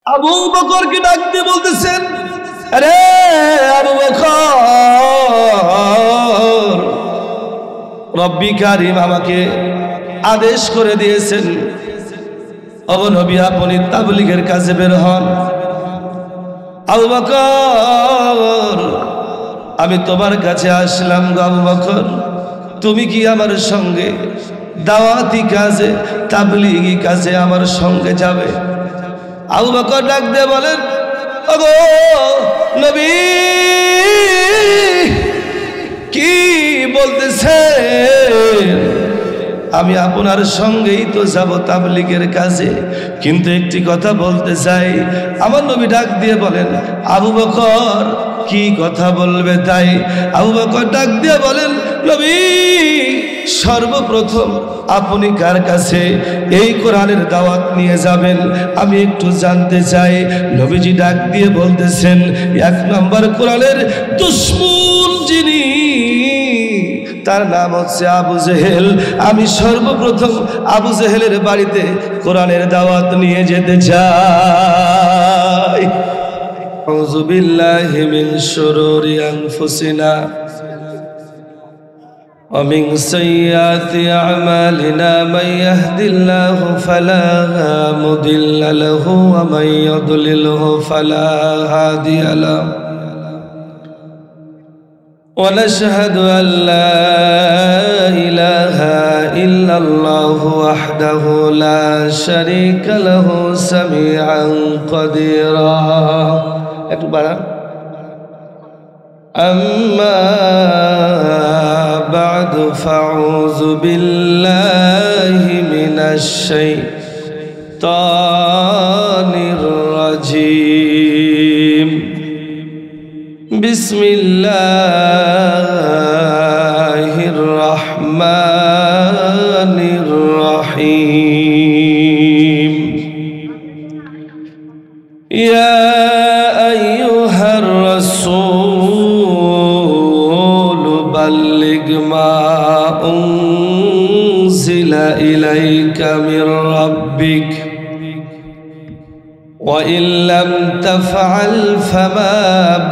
আবু বকরকে ডাক দিয়ে বলতেছেন, আরে আবু বকর, রব্বি কারীম আমাকে আদেশ করে দিয়েছেন, ও নবী আপনি তাবলীগের কাজে বের হন। আবু বকর, আমি তোমার কাছে আসলাম গো আবু বকর, তুমি কি আমার সঙ্গে দাওয়াতি কাজে, তাবলীগি কাজে আমার সঙ্গে যাবে? আবু বকর ডাক দিয়ে বলেন, ওগো নবী, কি বলতেছেন? আমি আপনার সঙ্গেই তো যাব তাবলীগের কাজে, কিন্তু একটি কথা বলতে চাই। আমার নবী ডাক দিয়ে বলেন, আবু বকর কি কথা বলবে তাই? আবু বকর ডাক দিয়ে বলেন, নবী, সর্বপ্রথম আপনি কার কাছে এই কোরআনের দাওয়াত নিয়ে যাবেন আমি একটু জানতে চাই। নবীজি ডাক দিয়ে বলতেছেন, এক নম্বর কোরআনের দুশমন যিনি, তার নাম হচ্ছে আবু জেহেল। আমি সর্বপ্রথম আবু জেহেলের বাড়িতে কোরআনের দাওয়াত নিয়ে যেতে চাই। আউযু বিল্লাহি মিন শুরুরি আনফুসিনা ওয়া মিন সাইয়্যাতি আমালিনা, মান ইয়াহদিল্লাহু ফালা মুদিল্লা লাহু ওয়া মান ইউদ্লিলহু ফালা হাদিয়া লাহু। ونشهد أن لا إله إلا الله وحده لا شريك له سميعا قديرا. أما بعد فأعوذ بالله من الشيطان الرجيم. بسم الله الرحمن الرحيم. يا أيها الرسول بلغ ما أنزل إليك من ربك وإن لم تفعل فما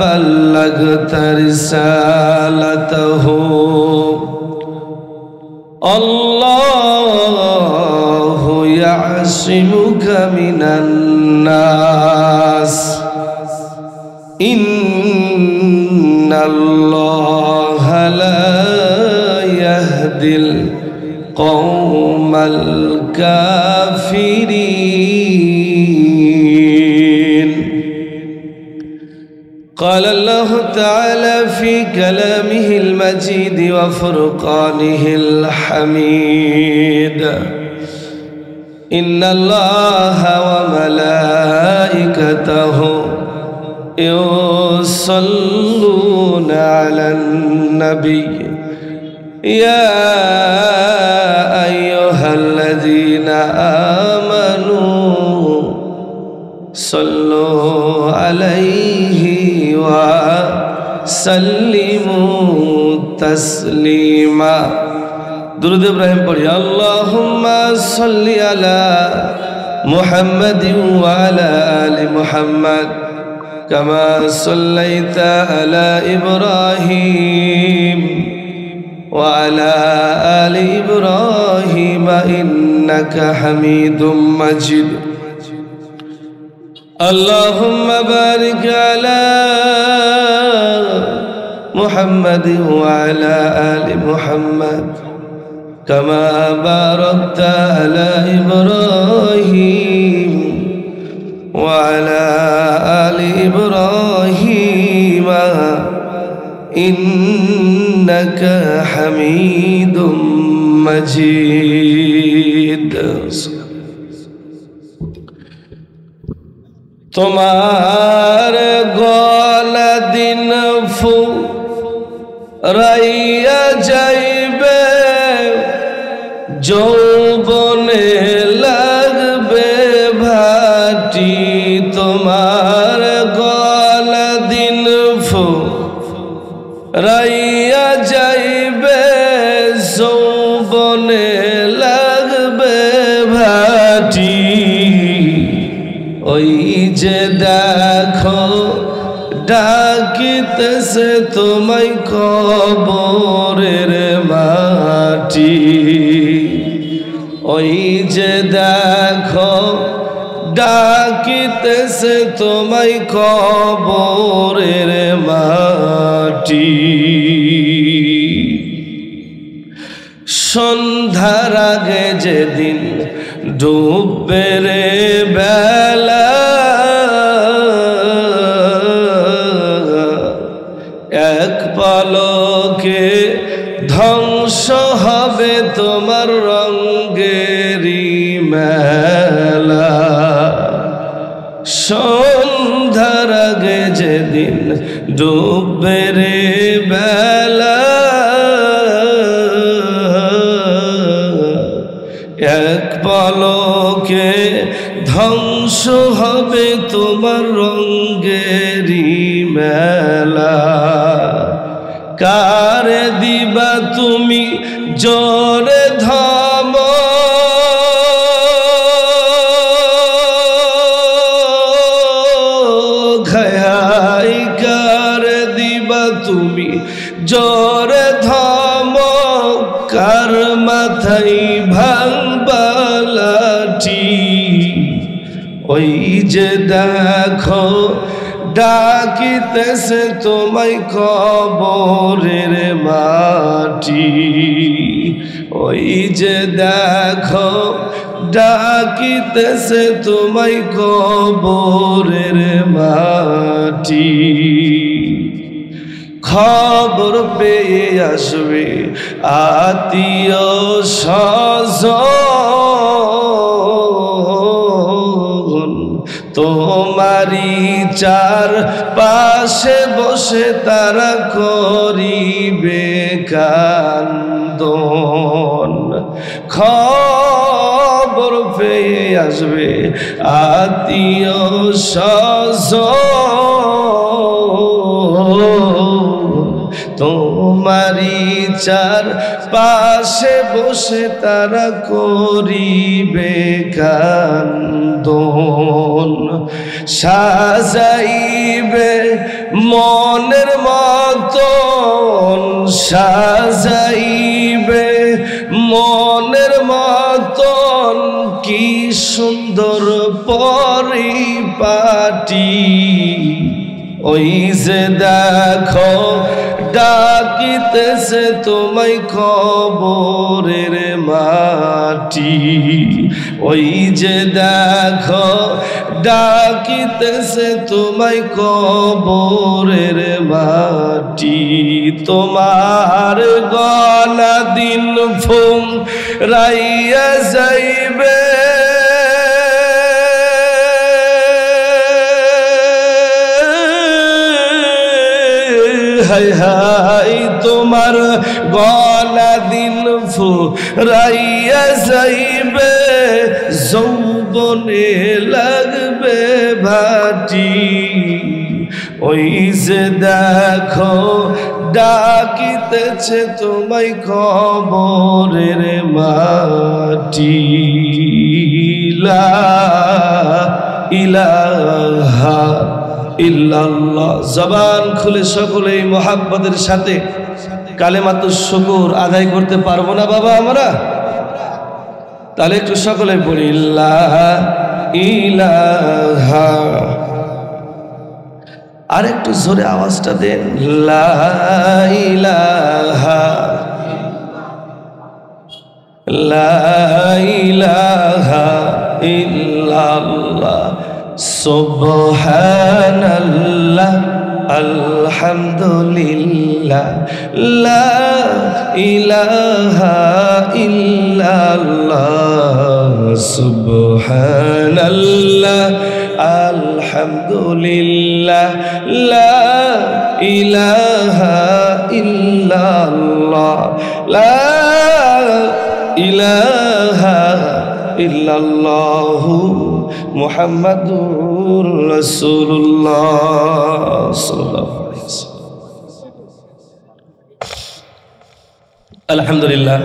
بلغت رسالته. الله يعصمك من الناس إن الله لا يهدي القوم الكافرين. قال الله تعالى في كلامه المجيد وفرقانه الحميد: إن الله وملائكته يصلون على النبي يا أيها الذين آمنوا صلوا عليه وسلموا تسليما. درود إبراهيم পড়ি। اللهم صل على محمد وعلى آل محمد كما صليت على إبراهيم وعلى آل إبراهيم إنك حميد مجيد. اللهم بارك على محمد وعلى آل محمد كما باركت على إبراهيم وعلى آل إبراهيم إنك حميد مجيد. তোমার গলা দিন ফুরাইয়া যাইবে, যৌবনে লাগবে ভাটি। তোমার গলা দিন ফুরাইয়া যাইবে, যৌবনে লাগবে ভাটি। ওই যে দেখো ডাকিতেছে তোমায় কবরের মাটি ওই যে দেখো ডাকিতেছে তোমায় কবরের মাটি সন্ধ্যার আগে যেদিন ডুববে রে বেলা এক পলকে ধ্বংস হবে তোমার রঙ্গেরি মেলা সন্ধ্যার আগে যেদিন ডুববে রে বেলা এক পলকে ধ্বংস হবে তোমার রঙ্গেরি মেলা কারে দিবা তুমি জোরে ধাম ঘাই কারে দিবা তুমি জোরে ধাম কার মাথায় ভাঙবা লাঠি ওই যে দেখো ডাকিতেছে তোমায় কবরের মাটি ওই যে দেখো ডাকিতেছে তোমায় কবরের মাটি খবর পেয়ে আসবে আত্মীয় স্বজন তোমারি চার পাশে বসে তারা করিবে কান্দন খবর পেয়ে আসবে আত্মীয় স্বজন তোমারি চার পাশে বসে তারা করিবে কান্দন সাজাইবে মনের মতন সাজাইবে মনের মতন কি সুন্দর পরিপাটি ওই যে দেখো ডাকিতেছে তোমায় কবরের মাটি ওই যে দেখো ডাকিতেছে তোমায় কবরের মাটি তোমার গলা দিন ফুম রাইয়া যাইবে হাই হাই তোমার গলা দিন ফুরাইয়া যাইবে যৌবনে লাগবে ভাটি ওই যে দেখো ডাকিতেছে তোমায় কবরের মাটি লা ইলাহা ইল্লাল্লাহ জবান খুলে সকলেই মোহাব্বতের সাথে কালেমাতুশ শুকর আদায় করতে পারবো না বাবা আমরা তাহলে একটু সকলে পড়ি লা ইলাহা আর একটু জোরে আওয়াজটা দেন লা ইলাহা লা ইলাহা ইল্লাল্লাহ সুবহানাল্লাহ আলহামদুলিল্লাহ লা ইলাহা ইল্লাল্লাহ সুবহানাল্লাহ আলহামদুলিল্লাহ লা ইলাহা ইল্লাল্লাহ লা ইলাহা ইল্লাল্লাহু মুহাম্মাদুর রাসূলুল্লাহ সাল্লাল্লাহু আলাইহি ওয়াসাল্লাম। আলহামদুলিল্লাহ,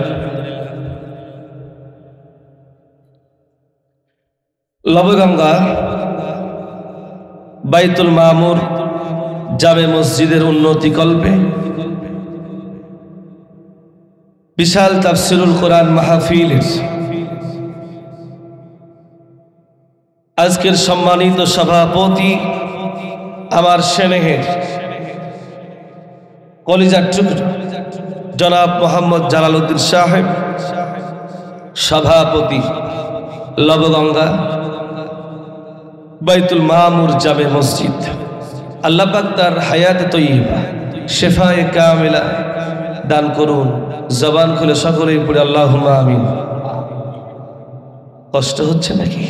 লবগঙ্গা বাইতুল মামুর জামে মসজিদের উন্নতি কল্পে বিশাল তাফসিরুল কোরআন মাহফিলের আজকের সম্মানিত সভাপতি আমার স্নেহের কলিজার টুকরা জনাব মোহাম্মদ জালালউদ্দিন সাহেব, সভাপতি লবগঙ্গা বাইতুল মামুর জামে মসজিদ। আল্লাহ পাক তার হায়াতে তৈয়বা শেফায়ে কামিলা দান করুন। জবান খুলে সকলেই পড়ে আল্লাহুম্মা আমিন। কষ্ট হচ্ছে নাকি?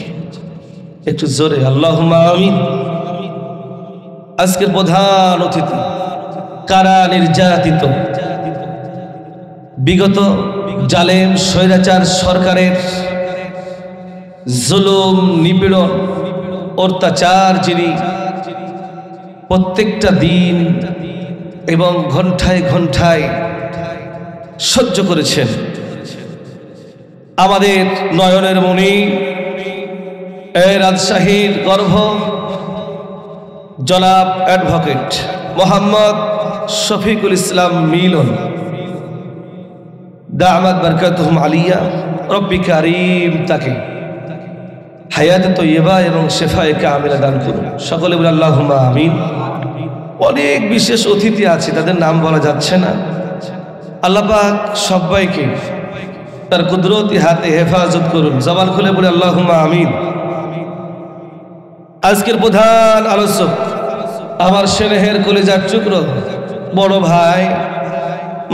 একটু জোরে আল্লাহুম্মা আমিন। আজকের প্রধান অতিথি কারা নির্যাতিত বিগত জালেম স্বৈরাচার সরকারের জুলুম, নিপীড়ন, অত্যাচার যিনি প্রত্যেকটা দিন এবং ঘন্টায় ঘন্টায় সহ্য করেছেন, আমাদের নয়নের মণি, এই রাজশাহীর গর্ভ জনাব অ্যাডভোকেট মোহাম্মদ শফিকুল ইসলাম মিলন দামাত বরকাতুহুম আলিয়া, রব্বি কারীম তাকে হায়াতে তৈয়বা এবং শেফায়ে কামিলা দান করুন। সকলে বলে আল্লাহুম্মা আমিন। অনেক বিশেষ অতিথি আছে, তাদের নাম বলা যাচ্ছে না। আল্লাহ পাক সবাইকে তার কুদরতি হাতে হেফাজত করুন। জবান খুলে বলে আল্লাহুম্মা আমিন। আজকের প্রধান আলোচক আমার স্নেহের কলিজার টুকরো বড় ভাই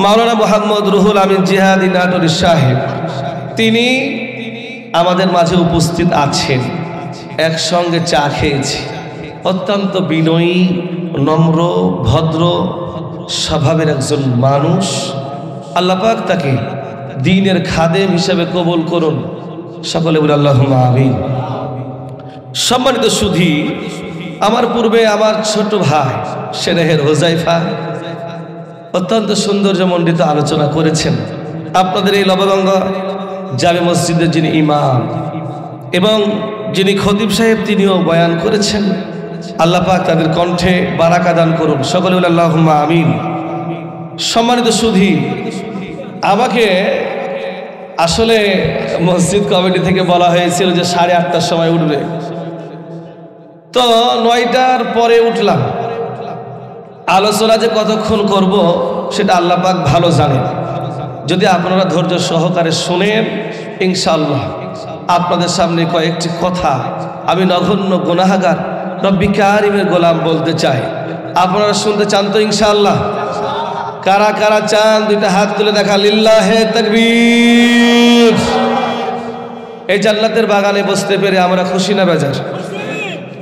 মাওলানা মোহাম্মদ রুহুল আমিন জিহাদি নাটোরি সাহেব, তিনি আমাদের মাঝে উপস্থিত আছেন। একসঙ্গে চা খেয়েছি। অত্যন্ত বিনয়ী, নম্র, ভদ্র স্বভাবের একজন মানুষ। আল্লাহ পাক তাকে দ্বীনের খাদেম হিসেবে কবুল করুন। সকলে বলে আল্লাহুম্মা আমিন। সম্মানিত সুধী, আমার পূর্বে আমার ছোট ভাই স্নেহের হোজাইফা অত্যন্ত সৌন্দর্যমণ্ডিত আলোচনা করেছেন। আপনাদের এই লবগঙ্গা জামে মসজিদের যিনি ইমাম এবং যিনি খতিব সাহেব, তিনিও বয়ান করেছেন। আল্লাহ পাক তাদের কণ্ঠে বারাকা দান করুন। সকলে বলে আল্লাহুম্মা আমিন। সম্মানিত সুধী, আমাকে আসলে মসজিদ কমিটি থেকে বলা হয়েছিল যে 8:30টার সময় উঠবে, তো 9টার পরে উঠলাম। আলোচনা যে কতক্ষণ করব সেটা আল্লাহ পাক ভালো জানেন। যদি আপনারা ধৈর্য সহকারে শুনেন, ইনশাআল্লাহ আপনাদের সামনে কয়েকটি কথা আমি নগণ্য গুনাহগার রব্বি কারীমের গোলাম বলতে চাই। আপনারা শুনতে চান তো ইনশাআল্লাহ? কারা কারা চান দুইটা হাত তুলে দেখা। লিল্লাহে তাকবীর। এই জান্নাতের বাগানে বসতে পেরে আমরা খুশি না বেজার?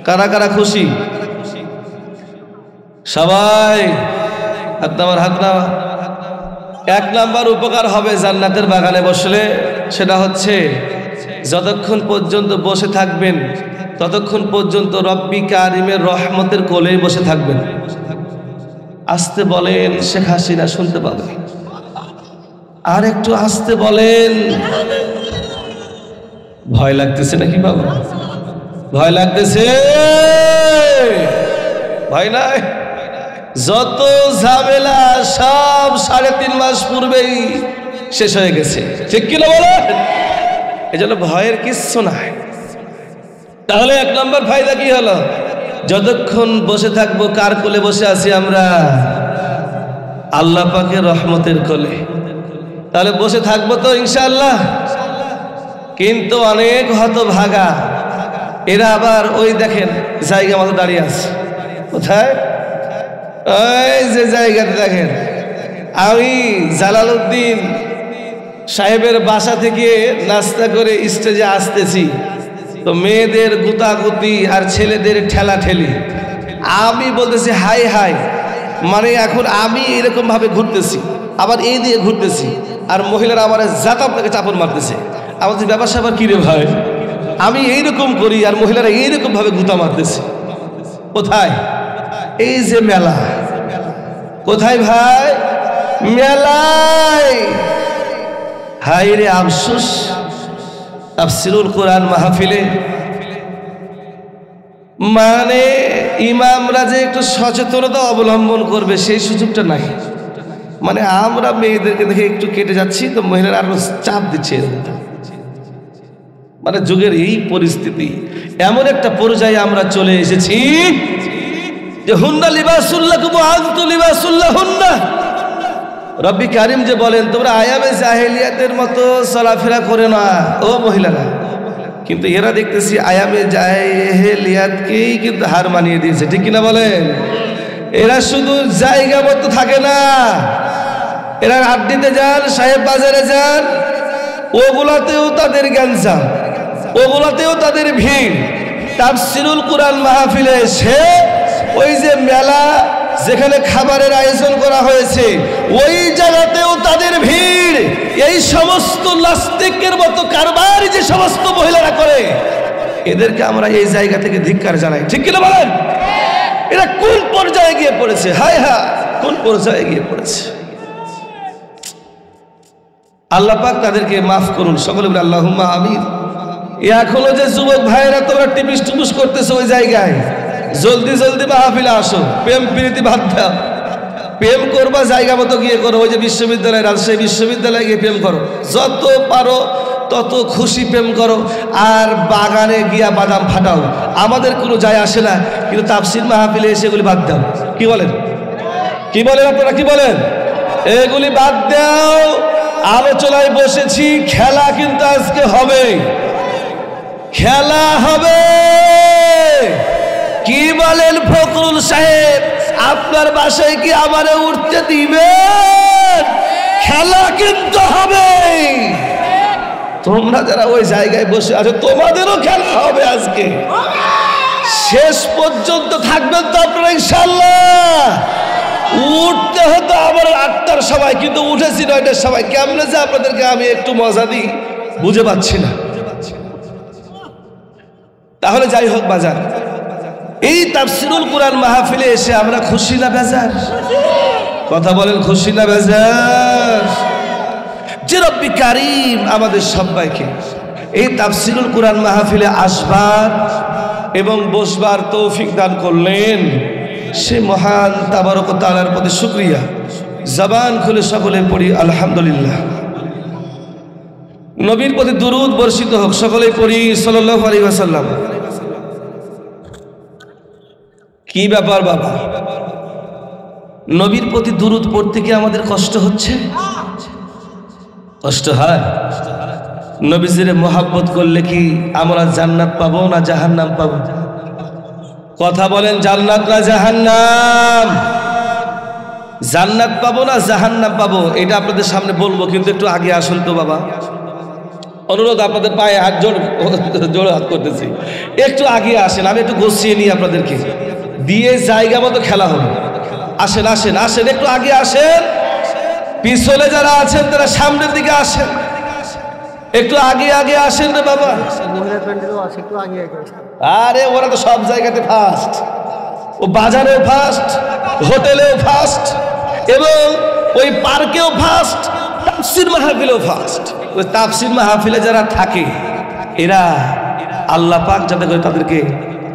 কারা কারা খুশি? সবাই হাত নামার, হাত নামা। 1 নাম্বার উপকার হবে জান্নাতের বাগানে বসলে, সেটা হচ্ছে যতক্ষণ পর্যন্ত বসে থাকবেন ততক্ষণ পর্যন্ত রব্বি কারীমের রহমতের কোলে বসে থাকবেন। আস্তে বলেন, শেখ হাসিনা শুনতে পাবে। আর একটু আস্তে বলেন। ভয় লাগতেছে নাকি বাবা? ভয় লাগতেছে? ভয় নাই। যত ঝামেলা সব 3.5 মাস পূর্বেই শেষ হয়ে গেছে, ঠিক কিনা বলেন? এই জন্য ভয়ের কিচ্ছু নাই। তাহলে 1 নম্বর ফায়দা কি হলো? যতক্ষণ বসে থাকবো কার কোলে বসে আছি আমরা? আল্লাহ পাকের রহমতের কোলে। তাহলে বসে থাকবো তো ইনশাআল্লাহ। কিন্তু অনেক হতভাগা এরা আবার ওই দেখেন জায়গা মতো দাঁড়িয়ে আছে। কোথায়? ওই যে জায়গাতে দেখেন। আমি জালালউদ্দিন সাহেবের বাসা থেকে নাস্তা করে স্টেজে আসতেছি, তো মেয়েদের গুতাগুতি আর ছেলেদের ঠেলাঠেলি। আমি বলতেছি হাই হাই, মানে এখন আমি এরকম ভাবে ঘুরতেছি, আবার এই দিয়ে ঘুরতেছি, আর মহিলারা আমার জাতা আপনাকে চাপড় মারতেছে। আমাদের ব্যবসা আবার কিরে ভাই, আমি এইরকম করি আর মহিলারা এইরকম ভাবে গুতা মারতেছে। কোথায়? এই যে মেলা। কোথায় ভাই? মেলায়। হাই রে আফসোস, তাফসিরুল কোরআন মাহফিলে মানে ইমামরা যে একটু সচেতনতা অবলম্বন করবে সেই সুযোগটা নাই। মানে আমরা মেয়েদেরকে দেখে একটু কেটে যাচ্ছি তো মহিলারা আরো চাপ দিচ্ছে। মানে যুগের এই পরিস্থিতি, এমন একটা পর্যায়ে আমরা চলে এসেছি যে হুন্না লিবাসুল্লাকুম ওয়া আনতুম লিবাসুল্লাহুন্না। রব্বি কারিম যে বলেন তোমরা আয়ামে জাহেলিয়াতের মতো চলাফেরা করে না ও মহিলারা, কিন্তু এরা দেখতেছি আয়ামে জাহেলিয়াতকেই কিন্তু হার মানিয়ে দিয়েছে, ঠিক কিনা বলেন? এরা শুধু জায়গা মতো থাকে না, এরা আড্ডিতে যান, সাহেব বাজারে যান, ওগুলাতেও তাদের গ্যাঞ্জাম, ওগুলাতেও তাদের ভিড়। তাফসিরুল কুরআন মাহফিলে এসে ওই যে মেলা যেখানে খাবারের আয়োজন করা হয়েছে ওই জায়গাতেও তাদের ভিড়। এই সমস্ত নাস্তিকের মতো কারবার যে সমস্ত মহিলারা করে, এদেরকে আমরা এই জায়গা থেকে ধিক্কার জানাই, ঠিক কিনা বলেন? এরা কোন পর্যায়ে গিয়ে পড়েছে, হায় হায় কোন পর্যায়ে গিয়ে পড়েছে। আল্লাহ পাক তাদেরকে মাফ করুন, সকলে বলে আল্লাহুম্মা আমিন। এখনো যে যুবক ভাইরা তোমরা টিপিস টুপুস করতেছো ওই জায়গায়, জলদি জলদি মাহফিলে আসো, প্রেম প্রীতি বাদ দাও। প্রেম করবা জায়গা মতো গিয়ে করো, ওই যে বিশ্ববিদ্যালয়, রাজশাহী বিশ্ববিদ্যালয়ে গিয়ে প্রেম করো, যত পারো তত খুশি প্রেম করো, আর বাগানে গিয়া বাদাম ফাটাও, আমাদের কোনো যায় আসে না। কিন্তু তাফসীর মাহফিলে এসে এগুলি বাদ দাও। কি বলেন, কি বলেন আপনারা, কি বলেন? এগুলি বাদ দাও। আলোচনায় বসেছি, খেলা কিন্তু আজকে হবে, খেলা হবে। কি বলেন ফখরুল সাহেব, আপনার বাসায় কি আমারে উঠতে দিবেন? খেলা কিন্তু হবে। তোমরা যারা ওই জায়গায় বসে আছো তোমাদেরও খেলা হবে আজকে। শেষ পর্যন্ত থাকবেন তো আপনারা ইনশাআল্লাহ। উঠতে হতো আবার 8টার সময়, কিন্তু উঠেছি 9টার সময়। কেমনে যে আপনাদেরকে আমি একটু মজা দিই বুঝে পাচ্ছি না। তাহলে যাই হোক বাজার, এই তাফসিরুল কুরআন মাহফিলে এসে আমরা খুশি না বেজার? কথা বলেন, খুশি না বেজার? যে রব্বি কারিম আমাদের সবাইকে এই তাফসিরুল কুরআন মাহফিলে আসবার এবং বসবার তৌফিক দান করলেন, সে মহান তাবারক ওয়া তাআলার প্রতি শুকরিয়া। জবান খুলে সকলে পড়ি আলহামদুলিল্লাহ। নবীর প্রতি দুরূদ বর্ষিত হোক, সকলেই পড়ি সাল্লাল্লাহু আলাইহি ওয়াসাল্লাম। কি ব্যাপার বাবা, নবীর প্রতি দুরূদ পড়তে কি আমাদের কষ্ট হচ্ছে? কষ্ট হয়? নবীজিরে মোহাব্বত করলে কি আমরা জান্নাত পাবো না জাহান্নাম পাবো? কথা বলেন, জান্নাত না জাহান্নাম? জান্নাত পাবো না জাহান্নাম পাবো, এটা আপনাদের সামনে বলবো, কিন্তু একটু আগে আসুন তো বাবা। অনুরোধ, আপনাদের পায়ে হাত জোড়ে হাত করতেছি, একটু আগে আসেন, আমি একটু গুছিয়ে নিই আপনাদেরকে দিয়ে, জায়গা মতো খেলা হবে। আসেন আসেন আসেন, একটু আগে আসেন। পিছনে যারা আছেন তারা সামনের দিকে আসেন, একটু আগে আগে আসেন রে বাবা। আরে ওরা তো সব জায়গাতে ফার্স্ট, ও বাজারেও ফার্স্ট, হোটেলেও ফার্স্ট, এবং ওই পার্কেও ফার্স্ট, তাফসীর মাহফিলেও ফার্স্ট। ওই তাফসীর মাহফিলে যারা থাকে এরা আল্লাহ পাক যাতে করে তাদেরকে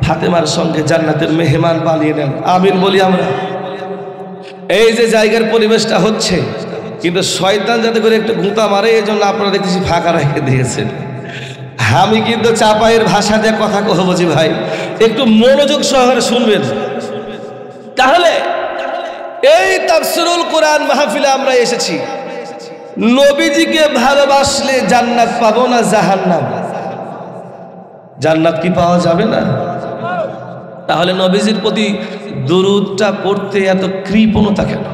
ফাতেমার সঙ্গে জান্নাতের মেহমান বানিয়ে নেন। আমিন বলি আমরা। এই যে জায়গার পরিবেশটা হচ্ছে, কিন্তু শয়তান যাতে করে একটু গুঁতা মারে, এই জন্য আপনারা দেখতেছি ফাঁকা রেখে দিয়েছেন। আমি কিন্তু চাপাইয়ের ভাষা দিয়ে কথা বলছি ভাই, একটু মনোযোগ সহকারে শুনবেন। তাহলে এই তাফসীরুল কুরআন মাহফিলে আমরা এসেছি, নবীজিকে ভালোবাসলে জান্নাত পাবো না জাহান্নাম? জান্নাত কি পাওয়া যাবে না? তাহলে নবীজির প্রতি দুরূদটা পড়তে এত কৃপণতা কেন?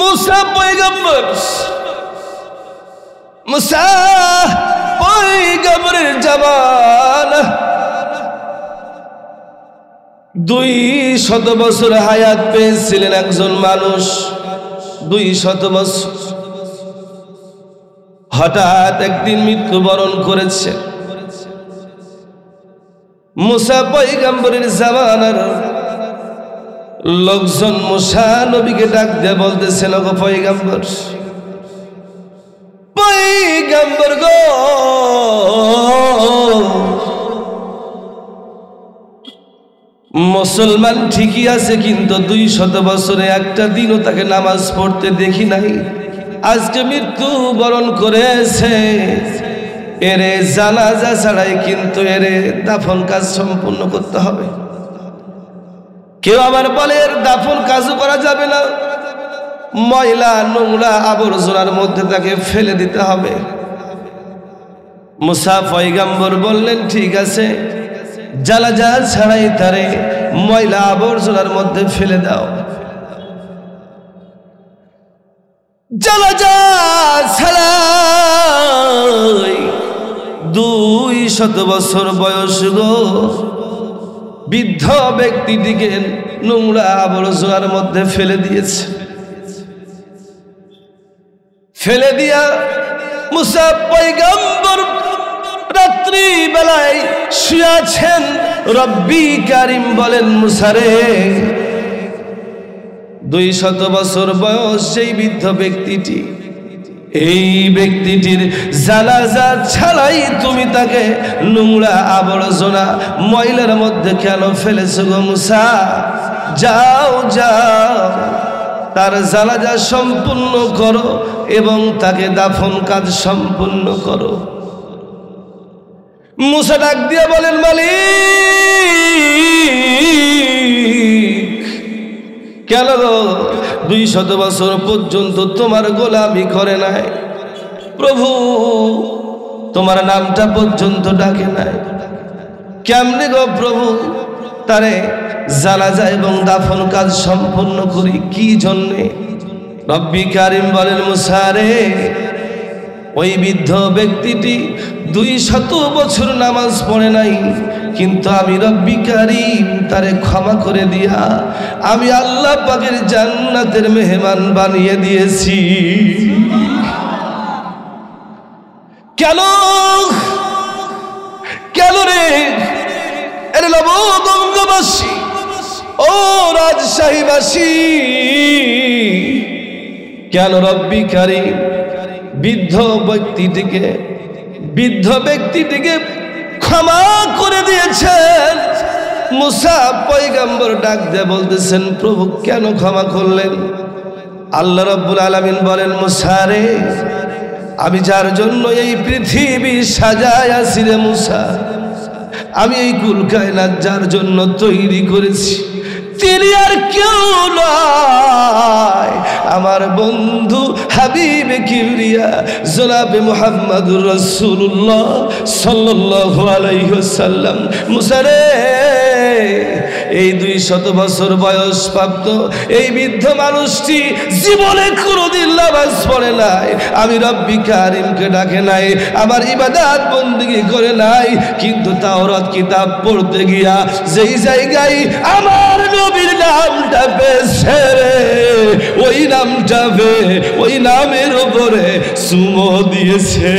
মুসা পয়গম্বর, মুসা পয়গম্বরের জামানা 200 বছর হায়াত পেয়েছিলেন একজন মানুষ, 200 বছর। হঠাৎ একদিন মৃত্যুবরণ করেছে। মুসা পয়গম্বরের জামানার লোকজন মুসা নবীকে ডাক দিয়ে বলতেছেন, ওগো পয়গম্বর, পয়গম্বর গো, মুসলমান ঠিকই আছে, কিন্তু 200 বছরে একটা দিনও তাকে নামাজ পড়তে দেখি নাই। আজকে মৃত্যু বরণ করেছে, এরে জানাজা ছাড়াই কিন্তু এরে দাফন কাজ সম্পূর্ণ করতে হবে। কেউ আবার বলে এর দাফন কাজও করা যাবে না, ময়লা নোংরা আবর্জনার মধ্যে তাকে ফেলে দিতে হবে। মুসা পয়গম্বর বললেন ঠিক আছে, জানাজা ছাড়াই তারে ময়লা আবর্জনার মধ্যে ফেলে দাও। জানাজা ছাড়াই 200 বছর বয়স গো বৃদ্ধ ব্যক্তিটিকে নোংরা আবর্জনার মধ্যে ফেলে দিয়েছে। ফেলে দিয়া মুসা পয়গম্বর রাত্রি বেলায় শুয়েছেন। রব্বি কারিম বলেন মুসারে 200 বছর বয়স সেই বৃদ্ধ ব্যক্তিটি, এই ব্যক্তিটির জানাজা ছাড়াই তুমি তাকে নোংরা আবর্জনা ময়লার মধ্যে কেন ফেলেছো গো মুসা? যাও যাও, তার জানাজা সম্পূর্ণ করো এবং তাকে দাফন কাজ সম্পূর্ণ করো। মুসা ডাক দিয়ে বলেন মালিক, কেন গো 200 বছর পর্যন্ত তোমার গোলামি করে নাই? প্রভু তোমার নামটা পর্যন্ত ডাকে নাই, কেমনে গো প্রভু তারে জানাজা এবং দাফন কাজ সম্পূর্ণ করি, কি জন্যে? রব্বি কারিম বলেন মুসা রে, ওই বৃদ্ধ ব্যক্তিটি 200 বছর নামাজ পড়ে নাই, কিন্তু আমি রব্বি কারিম তারে ক্ষমা করে দিয়া আমি আল্লাহ পাকের জান্নাতের মেহমান বানিয়ে দিয়েছি। কেন কেন রে এর লবঙ্গবাসী ও রাজশাহীবাসী, কেন রব্বি কারিম বৃদ্ধ ব্যক্তিটিকে ক্ষমা করে দিয়েছেন? মুসা পয়গম্বর ডাক দিয়ে বলতেছেন প্রভু কেন ক্ষমা করলেন? আল্লাহ রাব্বুল আলামিন বলেন মুসা রে, আমি যার জন্য এই পৃথিবী সাজাইয়াছি রে মুসা, আমি এই কুল কায়নাত যার জন্য তৈরি করেছি তিনি আর কেউ নয়, আমার বন্ধু হাবিবে কিবরিয়া জনাবে মুহাম্মদুর রাসূলুল্লাহ সাল্লাল্লাহু আলাইহি ওয়াসাল্লাম। মুসা রে, এই 200 বছর বয়স প্রাপ্ত এই বৃদ্ধ মানুষটি জীবনে কোনোদিন নামাজ পড়ে নাই, আমি রব্বি কারিমকে ডাকে নাই, আমার ইবাদত বন্দেগী করে নাই, কিন্তু তাওরাত কিতাব পড়তে গিয়া যেই জায়গায় আমার নবীর নামটা পেয়েছে রে, ওই নামটা ওই নামের উপরে চুমো দিয়েছে।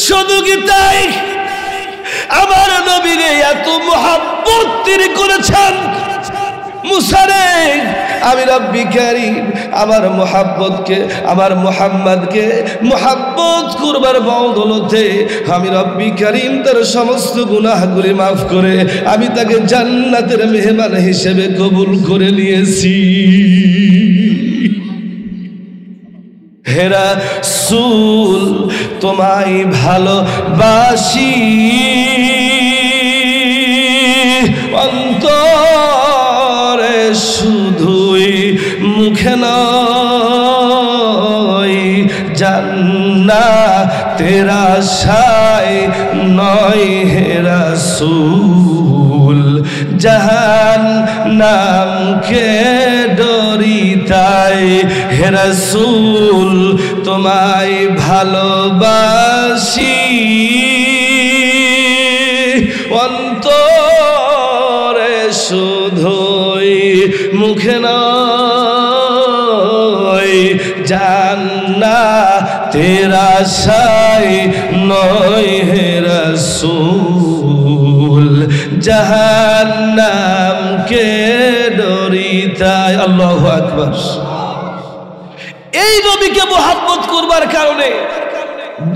শুধু কি তাই, আমার নবীরে এত মুহাব্বত তিনি করেছেন। মুসা রে, আমি রব্বি কারিম আমার মুহাব্বতকে, আমার মুহাম্মদকে মুহাব্বত করবার বদৌলতে আমি রব্বি কারিম তার সমস্ত গুনাহগুলি মাফ করে আমি তাকে জান্নাতের মেহমান হিসেবে কবুল করে নিয়েছি। হে রাসূল তোমায় ভালোবাসি, অন্তরে শুধুই মুখে নয়, জান্নাতের আশায় নয় হে রাসূল, জাহান্নামকে ডরি তাই হে রাসূল তোমায় ভালোবাসি, অন্তরে শুধুই মুখে নয়, জান্নাতের আশায় নয় হে রাসূল, জাহান্নামকে ডরি তাই। আল্লাহু আকবার। এই নবীকে মুহাব্বত করবার কারণে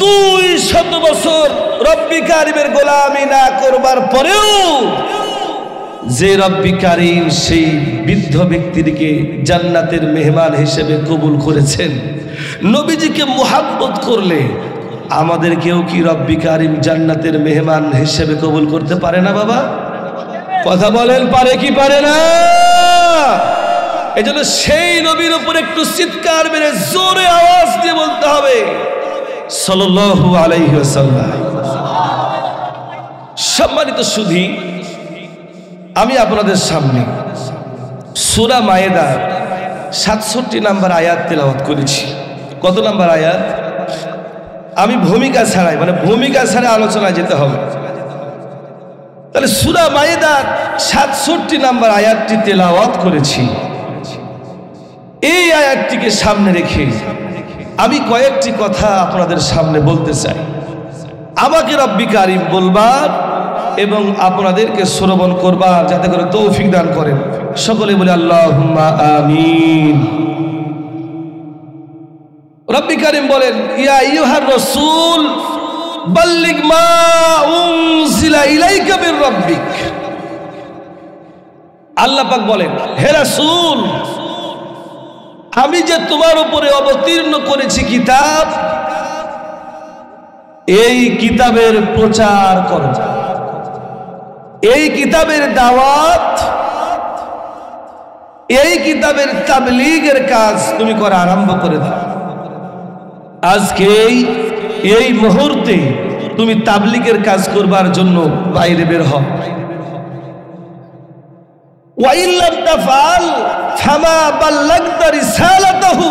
200 বছর রব্বি কারিমের গোলামি না করবার পরেও যে রব্বি কারীম সেই বৃদ্ধ ব্যক্তিকে জান্নাতের মেহমান হিসেবে কবুল করেছেন, নবীজিকে মুহাব্বত করলে আমাদেরকেও কি রব্বি কারীম জান্নাতের মেহমান হিসেবে কবুল করতে পারে না? বাবা কথা বলেন, পারে কি পারে না? এজন্য সেই নবীর উপর একটু চিৎকার মেরে জোরে আওয়াজ দিয়ে বলতে হবে সাল্লাল্লাহু আলাইহি ওয়াসাল্লাম। সম্মানিত সুধী, আমি আপনাদের সামনে সূরা মায়েদার ৬৭ নম্বর আয়াত তেলাওয়াত করেছি। কত নম্বর আয়াত? আমি ভূমিকা ছাড়াই, মানে ভূমিকা ছাড়া আলোচনায় যেতে হবে। তাহলে সূরা মায়েদার ৬৭ নম্বর আয়াতটি তেলাওয়াত করেছি। এই আয়াতটিকে সামনে রেখে আমি কয়েকটি কথা আপনাদের সামনে বলতে চাই। আমাকে রব্বি কারীম বলবার এবং আপনাদেরকে শ্রবণ করবার যাতে করে তৌফিক দান করেন। সকলে বলে আল্লাহুম্মা আমিন। রব্বি কারীম বলেন, ইয়া আইয়ুহার রাসূল বাল্লিগ মা উনজিলা ইলাইকা মির রাব্বিক। আল্লাহ পাক বলেন, হে রাসূল, আমি যে তোমার উপরে অবতীর্ণ করেছি কিতাব, এই কিতাবের প্রচার করো, এই কিতাবের দাওয়াত, এই কিতাবের তাবলীগের কাজ তুমি করা আরম্ভ করে দাও। আজকে এই মুহূর্তে তুমি তাবলীগের কাজ করবার জন্য বাইরে বের হও। ওয়া ইল্লাম তাফআল ফামা বাল্লাগতা রিসালাতাহু।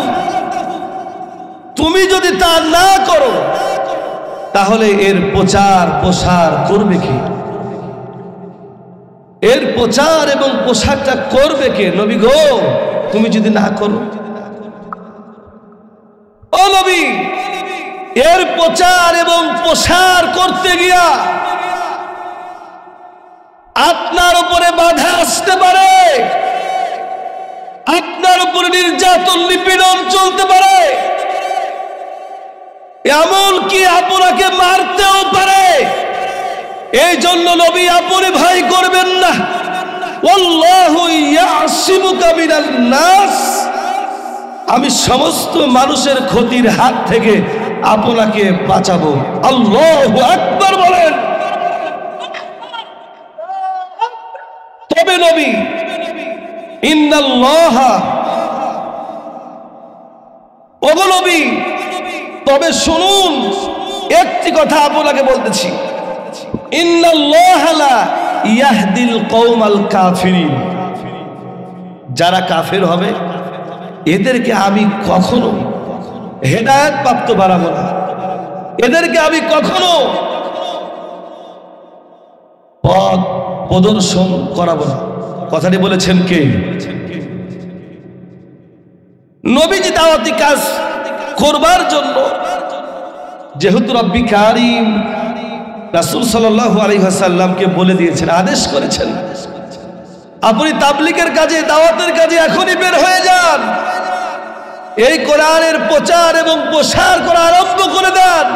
তুমি যদি তা না করো তাহলে এর প্রচার প্রসার করবে কে? এর প্রচার এবং প্রসারটা করবে কে? নবী গো, তুমি যদি না করো, ও নবী, এর প্রচার এবং প্রসার করতে গিয়া আপনার উপরে বাধা আসতে পারে, আপনার উপরে নির্যাতন নিপীড়ন চলতে পারে, এমনকি আপনাকে মারতেও পারে। এই জন্য নবী আপনি ভয় করবেন না। ওয়াল্লাহু ইয়াসিমুকা মিনান নাস। আমি সমস্ত মানুষের ক্ষতির হাত থেকে আপনাকে বাঁচাবো। আল্লাহু আকবার বলেন। তবে নবী, ইন্নাল্লাহা, ওগো নবী, তবে শুনুন, একটি কথা আপনাকে বলতেছি, ইন্নাল্লাহা লা ইয়াহদিল কওমাল কাফিরিন। যারা কাফের হবে এদেরকে আমি কখনো হেদায়েত প্রাপ্ত বানাবো না, এদেরকে আমি কখনো পথ প্রদর্শন করাবো না। কথাটি বলেছেন কে? নবীজি দাওয়াতি কাজ করবার জন্য যেহেতু রব্বি কারীম রাসূল সাল্লাল্লাহু আলাইহি ওয়াসাল্লামকে বলে দিয়েছেন, আদেশ করেছেন, আপনি তাবলীগের কাজে, দাওয়াতের কাজে এখনই বের হয়ে যান, এই কোরআনের প্রচার এবং প্রসার করা আরম্ভ করে দেন।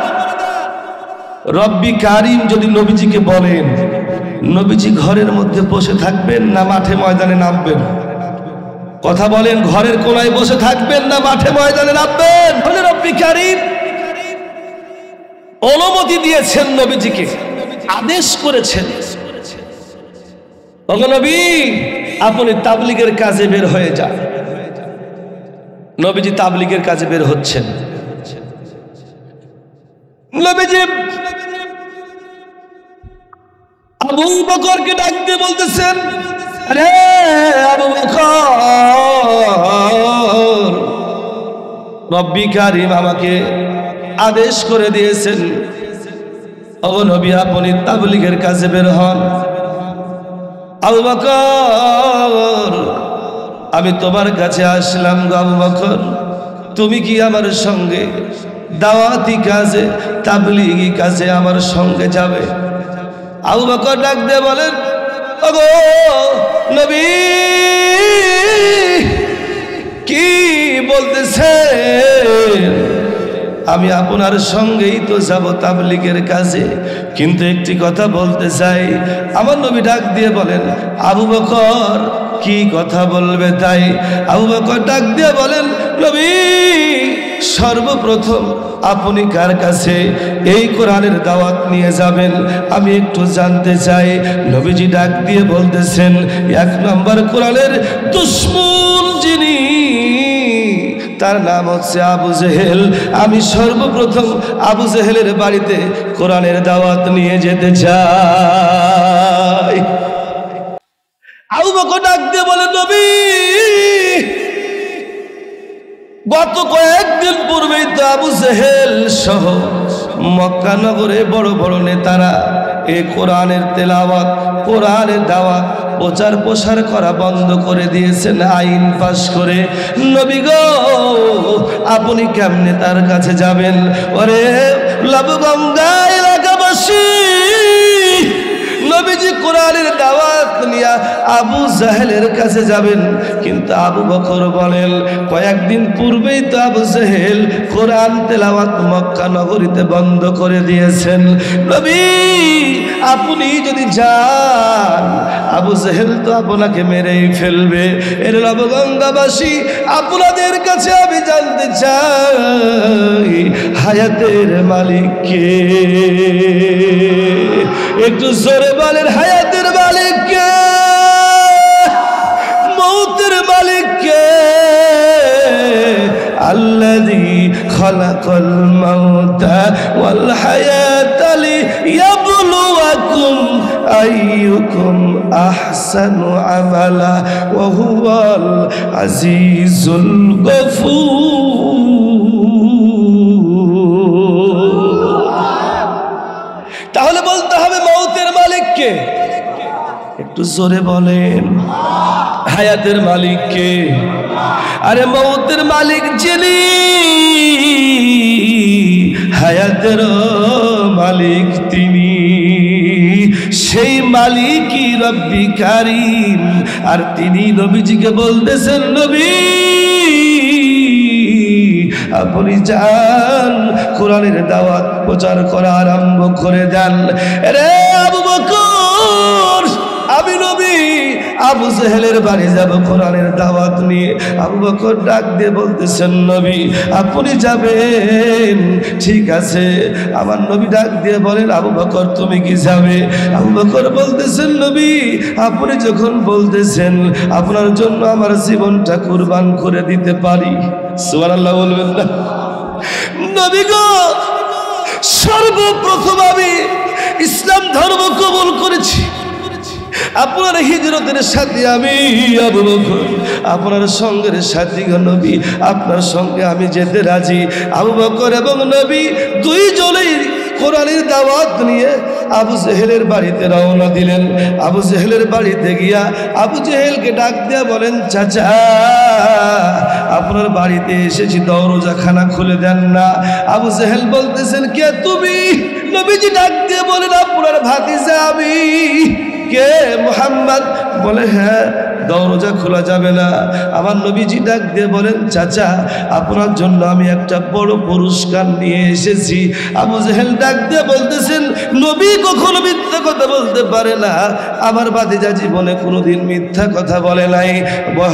রব্বি কারীম যদি নবীজিকে বলেন, নবীজি ঘরের মধ্যে বসে থাকবেন না মাঠে ময়দানে নামবেন? কথা বলেন, ঘরের কোনায় বসে থাকবেন না মাঠে ময়দানে নামবেন? বলে রব্বি কারীম অনুমতি দিয়েছেন, নবীজিকে আদেশ করেছেন, ওগো নবী, আপনি তাবলীগের কাজে বের হয়ে যান। নবীজি তাবলীগের কাজে বের হচ্ছেন। নবীজি আবু বকরকে ডাক দিয়ে বলতেছেন, আরে আবু বকর, রব্বি কারীম আমাকে আদেশ করে দিয়েছেন, ওগো নবী, আপনি তাবলীগের কাজে বের হন। আবু বকর, আমি তোমার কাছে আসলাম গো আবু বকর, তুমি কি আমার সঙ্গে দাওয়াতি কাজে, তাবলীগি কাজে আমার সঙ্গে যাবে? আবু বকর ডাক দিয়ে বলেন, ওগো নবী, কি বলতেছেন? আমি আপনার সঙ্গেই তো যাব তাবলীগের কাজে, কিন্তু একটি কথা বলতে চাই। আমার নবী ডাক দিয়ে বলেন, আবু বকর কি কথা বলবে তাই? আবু বকর ডাক দিয়ে বলেন, নবী সর্বপ্রথম আপনি কার কাছে এই কোরআনের দাওয়াত নিয়ে যাবেন আমি একটু জানতে চাই। নবীজি ডাক দিয়ে বলতেছেন, এক নম্বর কোরআনের দুশমন যিনি, তার নাম হচ্ছে আবু জেহেল। আমি সর্বপ্রথম আবু জেহেলের বাড়িতে কোরআনের দাওয়াত নিয়ে যেতে চাই। আবু বকর ডাক দিয়ে বলে, নবী গত কয়েকদিন পূর্বেই তো আবু জেহেল সহ মক্কা নগরে বড় বড় নেতারা এই কোরআনের তেলাওয়াত, কোরআনের দাওয়াত প্রচার প্রসার করা বন্ধ করে দিয়েছেন আইন পাশ করে। নবী গো আপনি কেমনে তার কাছে যাবেন? ওরে লাবগঙ্গা এলাকাবাসী, নবীজি কোরআনের দাওয়াত নিয়ে আবু জাহেলের কাছে যাবেন, কিন্তু আবু বকর বলেন কয়েকদিন পূর্বেই তো আবু জাহেল কোরআন তেলাওয়াত মক্কা নগরীতে বন্ধ করে দিয়েছেন। নবী আপনি যদি যান আবু জাহেল তো আপনাকে মেরেই ফেলবে। এর নবগঙ্গাবাসী আপনাদের কাছে আমি জানতে চাই হায়াতের মালিক কে? একটু জোরে বলেন, হায়াতের মালিক কে? মৌতের মালিক কে? আল্লাযী খালাকাল মাউতা ওয়াল হায়াতা লিয়াবলুয়াকুম আইয়ুকুম আহসানু আমালা ওয়া হুয়াল আজিজুল গফুর। তাহলে বলতে হবে মৌতের মালিক কে? একটু জোরে বলেন, হায়াতের মালিক কে? আরে মৌতের মালিক যিনি, হায়াতের মালিক তিনি, সেই মালিকই রব্বি কারীম। আর তিনি নবীজিকে বলতেছেন, নবী আপনি যান কোরআনের দাওয়াত প্রচার করা আরম্ভ করে দেন। রে আবু বকর, আমি নবী আবু জেহেলের বাড়ি যাব কোরআনের দাওয়াত নিয়ে। আবু বকর ডাক দিয়ে বলতেছেন, নবী আপনি যাবেন? ঠিক আছে। আমার নবী ডাক দিয়ে বলেন, আবু বকর তুমি কি যাবে? আবু বকর বলতেছেন, নবী আপনি যখন বলতেছেন আপনার জন্য আমার জীবনটা কুরবান করে দিতে পারি। সুবহানাল্লাহ বলবেন না? নবী গো সর্বপ্রথম আমি ইসলাম ধর্ম কবুল করেছি, আপনার হিজরতের সাথে আমি আবু বকর আপনার সঙ্গের সাথী গো নবী, আপনার সঙ্গে আমি যেতে রাজি। আবু বকর এবং নবী দুইজনেই কোরআনের দাওয়াত নিয়ে আবু জেহেলের বাড়িতে রওনা দিলেন। আবু জেহেলের বাড়িতে গিয়া আবু জেহেলকে ডাক দিয়া বলেন, চাচা আপনার বাড়িতে এসেছি, দরজাখানা খুলে দেন না। আবু জেহেল বলতেছেন, কে তুমি? নবীজি ডাক দিয়ে বলেন, আপনার ভাতিজা আমি। কে? মুহাম্মদ। বলে, হ্যাঁ দরজা খোলা যাবে না। আমার নবীজি ডাক দিয়ে বলেন, চাচা আপনার জন্য আমি একটা বড় পুরস্কার নিয়ে এসেছি। আবু জেহেল ডাক দিয়ে বলতেছেন, নবী কখনো মিথ্যা কথা বলতে পারে না, আমার ভাতিজা জীবনে কোনোদিন মিথ্যা কথা বলে নাই,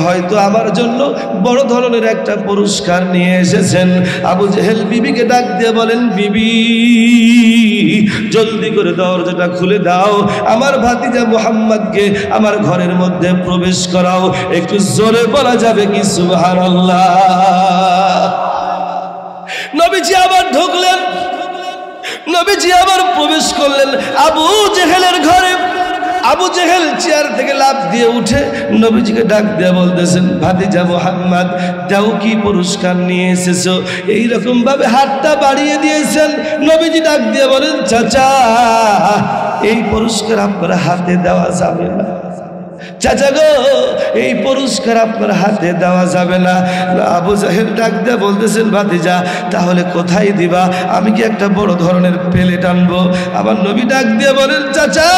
হয়তো আমার জন্য বড় ধরনের একটা পুরস্কার নিয়ে এসেছেন। আবু জেহেল বিবিকে ডাক দিয়ে বলেন, বিবি জলদি করে দরজাটা খুলে দাও, আমার ভাতিজা মুহাম্মদকে আমার ঘরের মধ্যে প্রবেশ করাও। একটু জোরে বলা যাবে কি সুবহানাল্লাহ? নবীজি আবার ঢুকলেন, নবীজি আবার প্রবেশ করলেন আবু জেহেলের ঘরে। আবু জেহেল চেয়ার থেকে লাফ দিয়ে উঠে নবীজিকে ডাক দিয়ে বলতেছেন, ভাতিজা মুহাম্মদ দাও কি পুরস্কার নিয়ে এসেছো? এইরকম ভাবে হাতটা বাড়িয়ে দিয়েছেন। নবীজি ডাক দিয়ে বলেন, চাচা এই পুরস্কার আপনার হাতে দেওয়া যাবে না। চাচা গো এই পুরস্কার আপনার হাতে দেওয়া যাবে না। আবু জেহেল ডাক দিয়ে বলতেছেন, ভাতিজা তাহলে কোথায় দিবা? আমি কি একটা বড় ধরনের প্লেট আনবো? আমার নবী ডাক দিয়ে বলেন, চাচা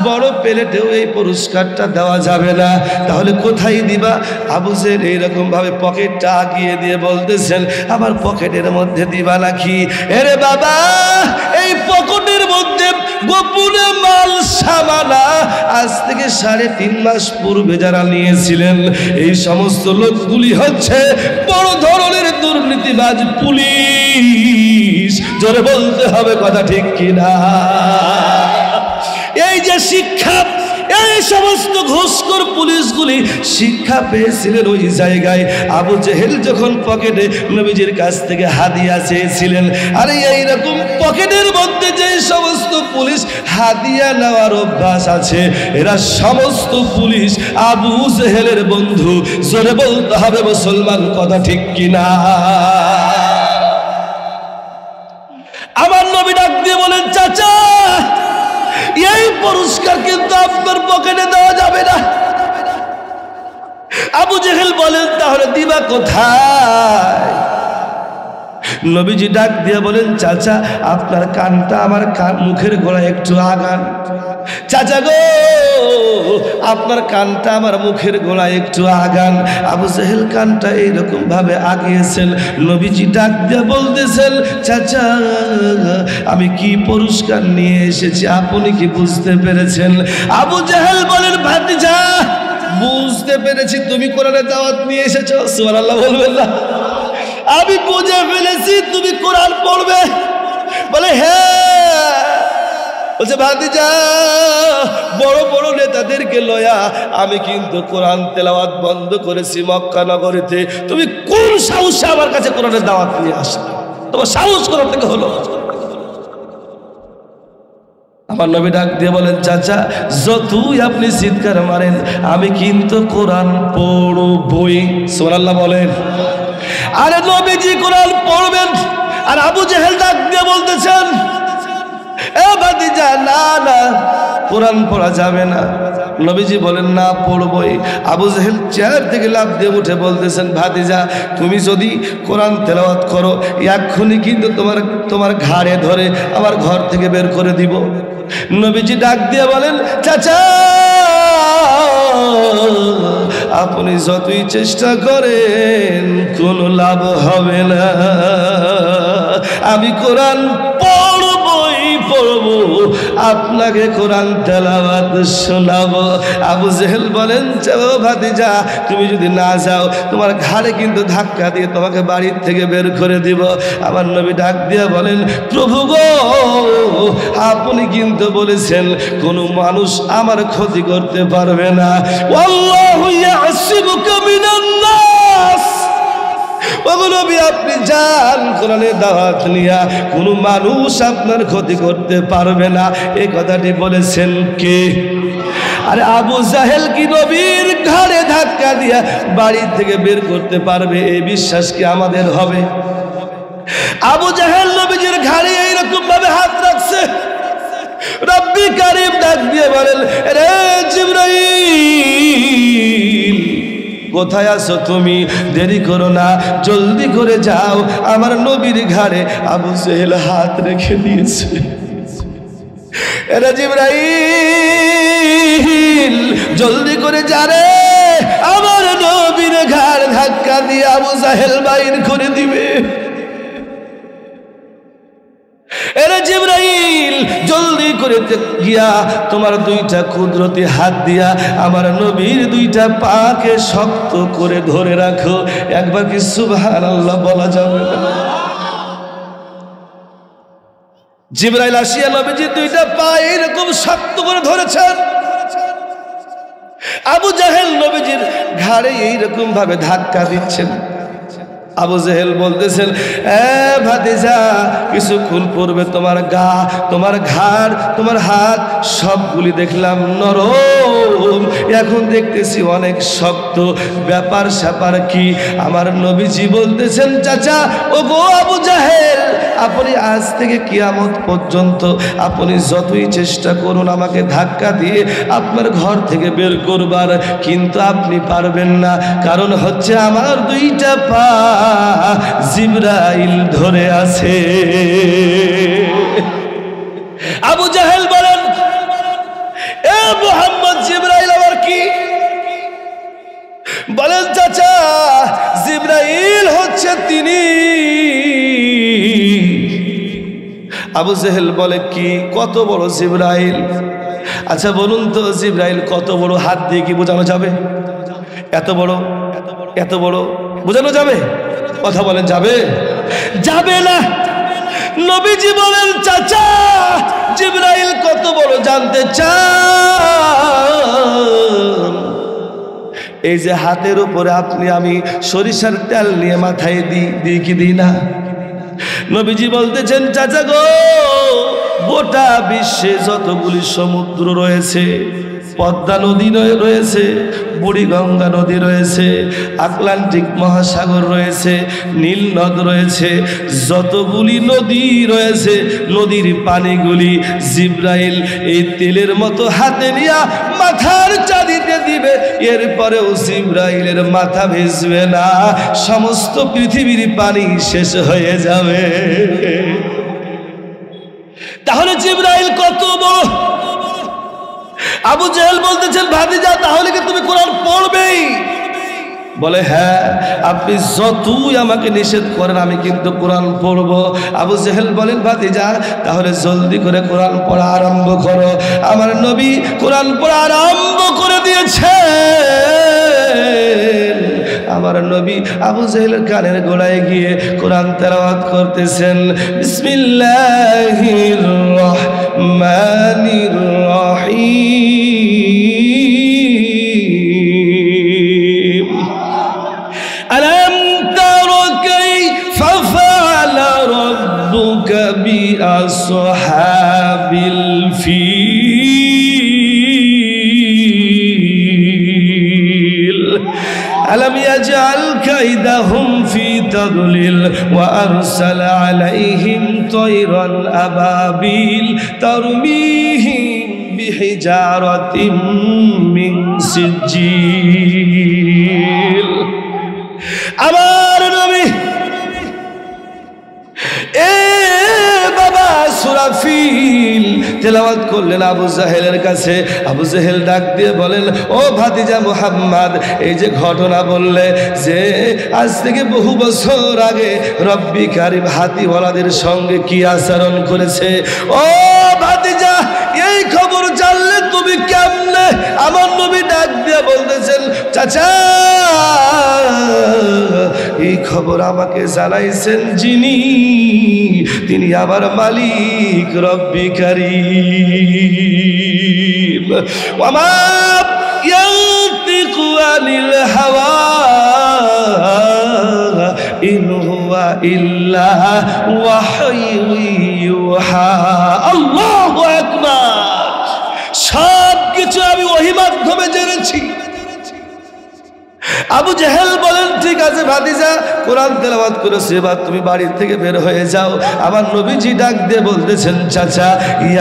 বড় প্লেটেও এই পুরস্কারটা দেওয়া যাবে না, তাহলে কোথায় দিবা? আবু জেহেল এইরকম ভাবে পকেটটা আগিয়ে দিয়ে বলতেছেন, আমার পকেটের মধ্যে দিবা নাকি? এরে বাবা, এই পকেটের মধ্যে গোপনে মাল সামানা আজ থেকে 3.5 মাস পূর্বে যারা নিয়েছিলেন, এই সমস্ত লোকগুলি হচ্ছে বড় ধরনের দুর্নীতিবাজ পুলিশ। জোরে বলতে হবে কথা ঠিক কিনা? এই যে শিক্ষা, এই সমস্ত ঘুষখোর পুলিশগুলি শিক্ষা পেয়েছিলেন ওই জায়গায়। আবু জেহেল যখন পকেটে নবীজির কাছ থেকে হাদিয়া চেয়েছিলেন, আরে এইরকম পকেটের মধ্যে যে সমস্ত পুলিশ হাদিয়া নেওয়ার অভ্যাস আছে, এরা সমস্ত পুলিশ আবু জেহেলের বন্ধু। জোরে বলতে হবে মুসলমান কথা ঠিক কিনা? আমার নবী ডাক দিয়ে বলেন, চাচা এই পুরস্কার কিন্তু আপনার পকেটে দেওয়া যাবে না। আবু জেহেল বলেন, তাহলে দিবা কোথায়? নবীজি ডাক দিয়ে বলেন, চাচা আপনার কানটা আমার মুখের গোড়ায় একটু আগান। চাচা গো, আপনার কানটা আমার মুখের গোড়ায় একটু আগান। আবু জেহেল কানটা এইরকম ভাবে আগিয়েছেন। নবীজি ডাক দিয়ে বলতেছেন, চাচা আমি কি পুরস্কার নিয়ে এসেছি আপনি কি বুঝতে পেরেছেন? আবু জেহেল বলেন, ভাতিজা বুঝতে পেরেছি, তুমি কোরআনের দাওয়াত নিয়ে এসেছো। সুবহানাল্লাহ বলবেন না? আমি বুঝে ফেলেছি তুমি কোরআন পড়বে। বলে হ্যাঁ। বলছে, ভাতিজা বড় বড় নেতাদেরকে লয়া আমি কিন্তু কোরআন তেলাওয়াত বন্ধ করেছি মক্কা নগরীতে। তুমি কোন সাহসে আমার কাছে কোরআনের দাওয়াত নিয়ে আসলে? তোমার সাহস কোরআন থেকে হলো? আমার নবী ডাক দিয়ে বলেন, চাচা যতই আপনি চিৎকার মারেন আমি কিন্তু কোরআন পড়বই। সুবহানাল্লাহ বলেন। আরে নবীজি কোরআন পড়বেন, আর আবু জেহেল ডাক দিয়ে বলতেছেন, এ ভাতিজা না না কোরআন পড়া যাবে না। নবীজি বলেন, না পড়বই। আবু জেহেল চেয়ার থেকে লাফ দিয়ে উঠে বলতেছেন, ভাতিজা তুমি যদি কোরআন তেলাওয়াত করো এক্ষুনি কিন্তু তোমার ঘাড়ে ধরে আমার ঘর থেকে বের করে দিব। নবীজি ডাক দিয়ে বলেন, চাচা আপনি যতই চেষ্টা করেন কোনো লাভ হবে না, আমি কোরআন পড়বই পড়বো, আপনাকে কোরআন তেলাওয়াত শোনাবো। আবু জেহেল বলেন, চলো ভাতিজা তুমি যদি না যাও তোমার ঘাড়ে কিন্তু ধাক্কা দিয়ে তোমাকে বাড়ির থেকে বের করে দিব। আমার নবী ডাক দিয়ে বলেন, প্রভু গো আপনি কিন্তু বলেছেন কোনো মানুষ আমার ক্ষতি করতে পারবে না। আল্লাহু ইয়াসিবুকা মিনান নাস। আপনি যান কোরআনের দাওয়াত নিয়া, কোনো মানুষ আপনার ক্ষতি করতে পারবে না। এই কথাটি বলেছেন কে? আরে আবু জাহেল কি নবীর ঘাড়ে ধাক্কা দিয়া বাড়ি থেকে বের করতে পারবে? এই বিশ্বাস কি আমাদের হবে? আবু জাহেল নবীজির ঘাড়ে এইরকম ভাবে হাত রাখছে। রব্বি কারীম ডাক দিয়ে বলেন, রে জিবরাইল কোথায় আছো তুমি? দেরি করো না, জলদি করে যাও। আমার নবীর ঘাড়ে আবু জেহেল হাত রেখে দিয়েছে। এরা জিবরাইল জলদি করে যা রে, আমার নবীর ঘাড় ধাক্কা দিয়ে আবু জাহেল বাইর করে দিবে। এরা জিবরাইল জলদি করে গিয়া তোমার দুইটা কুদরতি হাত দিয়া আমার নবীর দুইটা পাকে শক্ত করে ধরে রাখো। একবার কি সুবহানাল্লাহ বলা যাবে না? জিবরাইল আসিয়া নবীজির দুইটা পা এরকম শক্ত করে ধরেছেন। আবু জাহেল নবীজির ঘাড়ে এইরকম ভাবে ধাক্কা দিচ্ছেন। আবু জেহেল বলতেছেন, ভাতিজা কিছুক্ষণ পূর্বে তোমার গা, তোমার ঘাড়, তোমার হাত সবগুলি দেখলাম নরম, এখন দেখতেছি অনেক শক্ত। ব্যাপার স্যাপার কি? আমার নবীজি বলতেছেন, চাচা ও গো আবু জাহেল, আপনি আজ থেকে কিয়ামত পর্যন্ত আপনি যতই চেষ্টা করুন আমাকে ধাক্কা দিয়ে আপনার ঘর থেকে বের করবার, কিন্তু আপনি পারবেন না। কারণ হচ্ছে আমার দুইটা পা জিবরাইল ধরে আছে। আবু জাহেল বলেন, এ মুহাম্মদ জিবরাইল আবার কি বলেন? চাচা, জিবরাইল হচ্ছে তিনি। আবু জেহেল বলে কি, কত বড় জিবরাইল? আচ্ছা বলুন তো, জিবরাইল কত বড়? হাত দিয়ে কি বোঝানো যাবে? এত বড়, এত বড় বোঝানো যাবে? কথা বলেন, যাবে? যাবে না। নবীজি বলেন, চাচা জিবরাইল কত বড় জানতে চান? এই যে হাতের উপরে আপনি আমি সরিষার তেল নিয়ে মাথায় দিই কি দিই না? নবীজি বলতেছেন, চাচা গো, গোটা বিশ্বে যতগুলি সমুদ্র রয়েছে, পদ্মা নদী রয়েছে, বুড়িগঙ্গা নদী রয়েছে, আটলান্টিক মহাসাগর রয়েছে, নীল নদ রয়েছে, যতগুলি নদী রয়েছে, নদীর পানিগুলি জিবরাইল এই তেলের মতো হাতে নিয়ে মাথার চাঁদিতে দিবে, এরপরেও জিবরাইলের মাথা ভিজবে না, সমস্ত পৃথিবীর পানি শেষ হয়ে যাবে। তাহলে জিবরাইল কত বড়? আবু জেহেল বলতেছেন, ভাতিজা তাহলে কি তুমি কোরআন পড়বেই? বলে হ্যাঁ, আপনি যতই আমাকে নিষেধ করেন আমি কিন্তু কোরআন পড়বো। আবু জেহেল বলেন, ভাতিজা তাহলে জলদি করে কোরআন পড়া আরম্ভ করো। আমার নবী কোরআন পড়া আরম্ভ করে দিয়েছে। আমার নবী আবু জেহেলের কানের গোড়ায় গিয়ে কোরআন তেলাওয়াত করতেছেন। বিসমিল্লাহির রহমানির রহিম। আলাম তারা কাইফা ফাআলা রাব্বুকা বিআসহাবিল ফিল আলাম ইয়াজআল কাইদাহুম ফি তাদলিল ওয়া আরসালা আলাইহিম তায়রান আবাবিল তারমিহিম বিহিজারাতিম মিন সিজিল। আমার নবী সূরা ফিল তেলাওয়াত করলেন আবু জাহেলের কাছে। আবু জাহেল ডাক দিয়ে বলেন, ও ভাতিজা মুহাম্মদ, এই যে ঘটনা বললে যে আজ থেকে বহু বছর আগে রব্বি কারিম হাতিওয়ালাদের সঙ্গে কি আচরণ করেছে, ও ভাতিজা এই খবর জানলে তুমি কেমনে? আমার নবী ডাক দিয়ে বলতেছেন, চাচা এই খবর আমাকে জানাইছেন যিনি, তিনি আমার মালিক রব্বি কারীম। ওয়ামা ইয়ানতিকু আনিল হাওয়া ইন হুয়া ইল্লা ওয়াহয়ু ইউহা। আল্লাহু আকবার। সব কিছু আমি ওহী মাধ্যমে জেনেছি। আবু জেহেল বলেন, ঠিক আছে ভাতিজা, কোরআন তেলাওয়াত করেছে, এবার তুমি বাড়ি থেকে বের হয়ে যাও। আমার নবীজি ডাক দিয়ে বলতেছেন, চাচা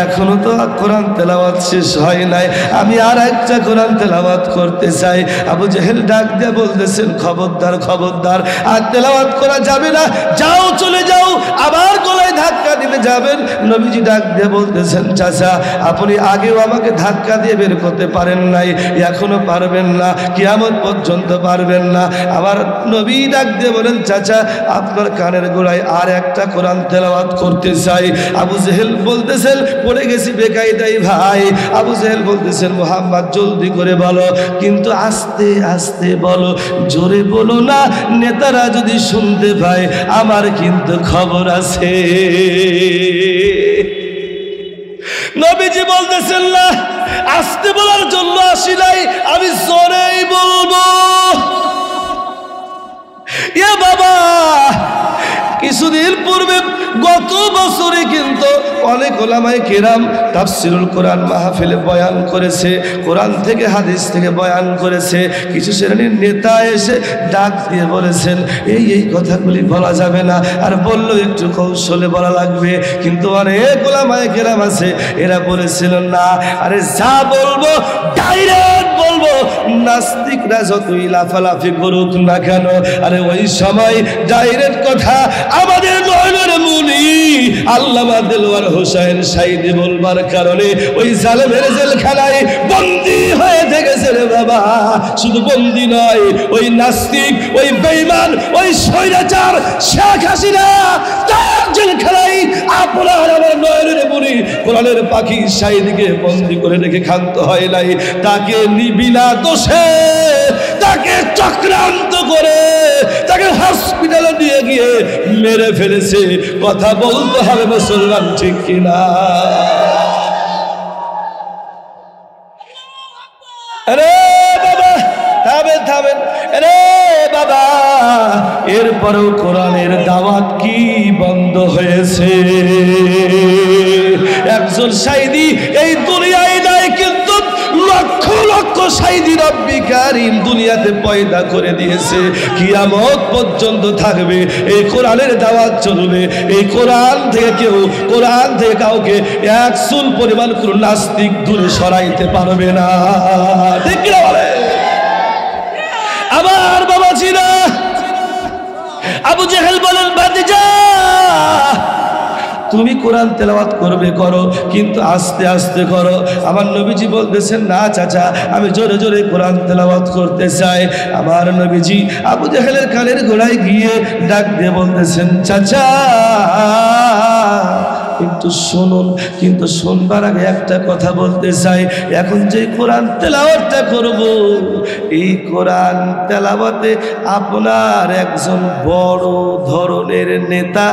এখনো তো কোরআন তেলাওয়াত শেষ হয় নাই, আমি আর একটা কোরআন তেলাওয়াত করতে চাই। আবু জেহেল ডাক দিয়ে বলতেছেন, খবরদার খবরদার, আর তেলাওয়াত করা যাবে না, যাও চলে যাও। আবার গলায় ধাক্কা দিতে যাবেন। নবীজি ডাক দিয়ে বলতেছেন, চাচা আপনি আগেও আমাকে ধাক্কা দিয়ে বের করতে পারেন নাই, এখনো পারবেন না, কিয়ামত পর্যন্ত পারবেন না। আমার নবী ডাক দিয়ে বলেন, চাচা আপনার কানের গোড়ায় আর একটা কোরআন তেলাওয়াত করতে চাই। আবু জেহেল বলতেছেন, পড়ে গেছি বেকায়দাই ভাই। আবু জেহেল বলতেছেন, মুহাম্মদ জলদি করে বলো, কিন্তু আস্তে আস্তে বলো, জোরে বলো না, নেতারা যদি শুনতে পায় আমার কিন্তু খবর আছে। নবীজি বলতেছেন, না আস্তে বলার জন্য আসি নাই, আমি জোরেই বলবো। এ বাবা, কিছুদিন পূর্বে গত বছরে কিন্তু অনেক ওলামায়ে কেরাম তাফসিরুল কোরআন মাহফিলে বয়ান করেছে, কোরআন থেকে হাদিস থেকে বয়ান করেছে। কিছু শ্রেণীর নেতা এসে ডাক দিয়ে বলেছেন, এই কথাগুলি বলা যাবে না, আর বললো একটু কৌশলে বলা লাগবে। কিন্তু অনেক ওলামায়ে কেরাম আছে, এরা বলেছিলেন না, আরে যা বলবো ডাইরেক্ট বলবো, নাস্তিকরা যতই লাফালাফি করুক না কেন, আরে ওই সময় ডাইরেক্ট কথা আমাদের নয়নের মুনি আল্লামা দেলোয়ার হোসেন সাইদি বলবার কারণে ওই জালেমের জেলখানায় বাবা, শুধু বন্দী নয়, ওই নাস্তিক, ওই বেঈমান, ওই স্বৈরাচার শেখ হাসিনা তার জেলখানায় আপনার আমার নয়নের মনি কোরআনের পাখি সাইদিকে বন্দী করে রেখে ক্ষান্ত হয় নাই। তাকে বিনা দোষে, তাকে চক্রান্ত করে তাকে হসপিটালে নিয়ে গিয়ে মেরে ফেলেছে। কথা বলতে হবে মুসলমান, ঠিক কিনা? আরে বাবা থামেন থামেন, আরে বাবা, এরপরেও কোরআনের দাওয়াত কি বন্ধ হয়েছে? একজন সাইদি এই দুনিয়ায় নাই, কিন্তু লক্ষ লক্ষ সাইদি রব্বি কারীম দুনিয়াতে পয়দা করে দিয়েছে। কিয়ামত পর্যন্ত থাকবে, এই কোরআনের দাওয়াত চলবে। এই কোরআন থেকে কাউকে এক চুল পরিমাণ কোন নাস্তিক দূরে সরাইতে পারবে না, ঠিক কি বলে? আমার বাবা ছিল আবু জেহেল বলেন, ভাতিজা তুমি কোরআন তেলাওয়াত করবে করো, কিন্তু আস্তে আস্তে করো। আমার নবীজি বলতেছেন, না চাচা, আমি জোরে জোরে কোরআন তেলাওয়াত করতে চাই। আমার নবীজি আবু জেহেলের কানের গোড়ায় গিয়ে ডাক দিয়ে বলতেছেন, চাচা একটু শুনুন, কিন্তু শুনবার আগে একটা কথা বলতে চাই। এখন যে কোরআন তেলাওয়াতটা করব, এই কোরআন তেলাওয়াতে আপনার একজন বড় ধরনের নেতা,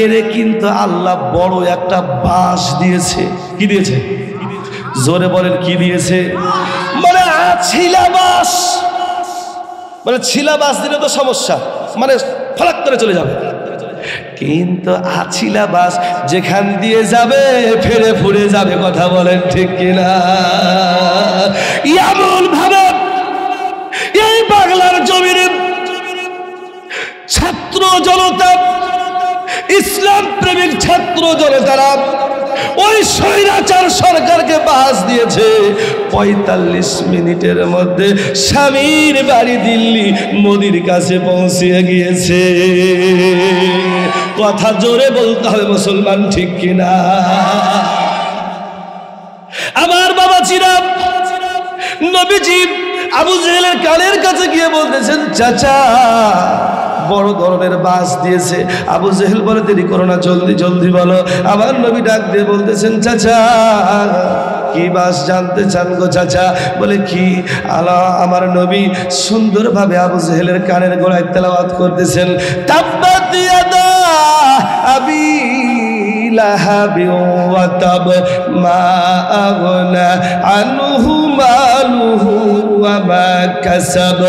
এরে কিন্তু আল্লাহ বড় একটা বাস দিয়েছে। কি দিয়েছে? জোরে বলেন, কি দিয়েছে? মানে ছিলা বাস, মানে ছিলা বাস দিলে তো সমস্যা, মানে ফলাক করে চলে যাবে। কিন্তু আছিলা বাস যেখান দিয়ে যাবে ফেরে ফুরে যাবে। কথা বলেন, ঠিক কিনা? এমন ভাবে এই বাংলার জমিনে ছাত্র জনতা, ইসলাম প্রেমিক ছাত্র জনতারা ওই স্বৈরাচার সরকারকে বাস দিয়েছে। ৪৫ মিনিটের মধ্যে স্বামীর বাড়ি দিল্লি মোদির কাছে পৌঁছে গিয়েছে। কথা জোরে বলতে হবে মুসলমান, ঠিক কিনা? আমার বাবা চিরাম নবীজি আবু জেহেলের কানের কাছে গিয়ে বলতেছেন, চাচা বড় ধরনের বাস দিয়েছে। আবু জেহেল বলে, দেরি করো না, জলদি জলদি বলো। আমার নবী ডাক দিয়ে বলতেছেন, চাচা কি বাস জানতে চান গো চাচা? বলে, কি? আমার নবী সুন্দরভাবে আবু জেহেলের কানের গোড়ায় তেলাওয়াত করতেছেন, তাব্বাত ইয়াদা আবি লাহাবি ওয়া তাব মা আগনা আনহু মালুহু ওয়া মা কাসাব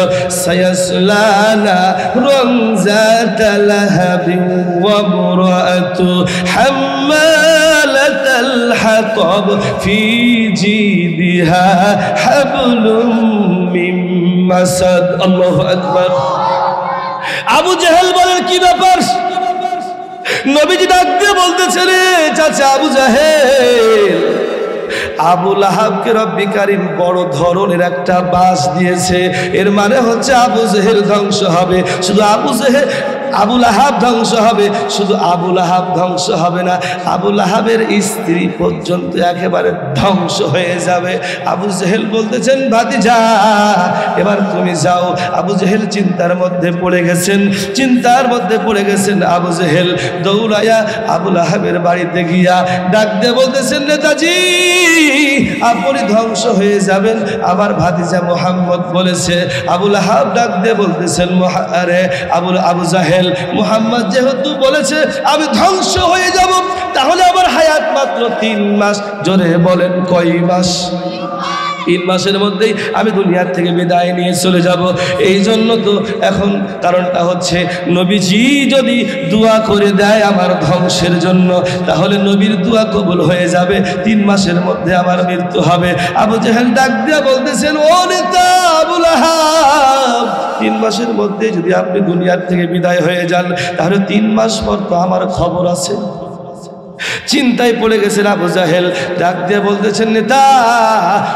সায়াসলা নারান যাতা লাহাবি ওয়া ইমরাআতু হাম্মালাতাল হাতাব ফি জিদিহা হাবলুম মিন মাসাদ। আল্লাহু আকবার। আবু জেহেল বলেন, কি ব্যাপার? নবীজি ডাক দিয়ে বলতেছে, রে চাচা আবু জাহেল, আবু লাহাবকে রব্বি কারীম বড় ধরনের একটা বাস দিয়েছে। এর মানে হচ্ছে আবু জেহেল ধ্বংস হবে। শুধু আবু লাহাব ধ্বংস হবে, শুধু আবু লাহাব ধ্বংস হবে না, আবু লাহাবের স্ত্রী পর্যন্ত একেবারে ধ্বংস হয়ে যাবে। আবু জেহেল বলতেছেন, ভাতিজা এবার তুমি যাও। আবু জেহেল চিন্তার মধ্যে পড়ে গেছেন। আবু জেহেল দৌড়াইয়া আবু লাহাবের বাড়িতে গিয়া ডাক দিয়ে বলতেছেন, নেতাজি আপনি ধ্বংস হয়ে যাবেন, আমার ভাতিজা মোহাম্মদ বলেছে। আবু লাহাব ডাক দিয়ে বলতেছেন, আরে আবু জাহেল, মুহাম্মদ যেহেতু বলেছে আমি ধ্বংস হয়ে যাব, তাহলে আমার হায়াত মাত্র 3 মাস। জোরে বলেন, কয় মাস? 3 মাসের মধ্যেই আমি দুনিয়ার থেকে বিদায় নিয়ে চলে যাব। এই জন্য তো এখন কারণটা হচ্ছে, নবীজি যদি দোয়া করে দেয় আমার ধ্বংসের জন্য, তাহলে নবীর দোয়া কবুল হয়ে যাবে, 3 মাসের মধ্যে আমার মৃত্যু হবে। আবু জেহেল ডাক দিয়া বলতেছেন, ও নেতা আবু লাহাব, 3 মাসের মধ্যে যদি আপনি দুনিয়ার থেকে বিদায় হয়ে যান, তাহলে 3 মাস পর তো আমার খবর আছে। চিন্তায় পড়ে গেছেন আবু জাহেল। ডাক দিয়ে বলতেছেন, নেতা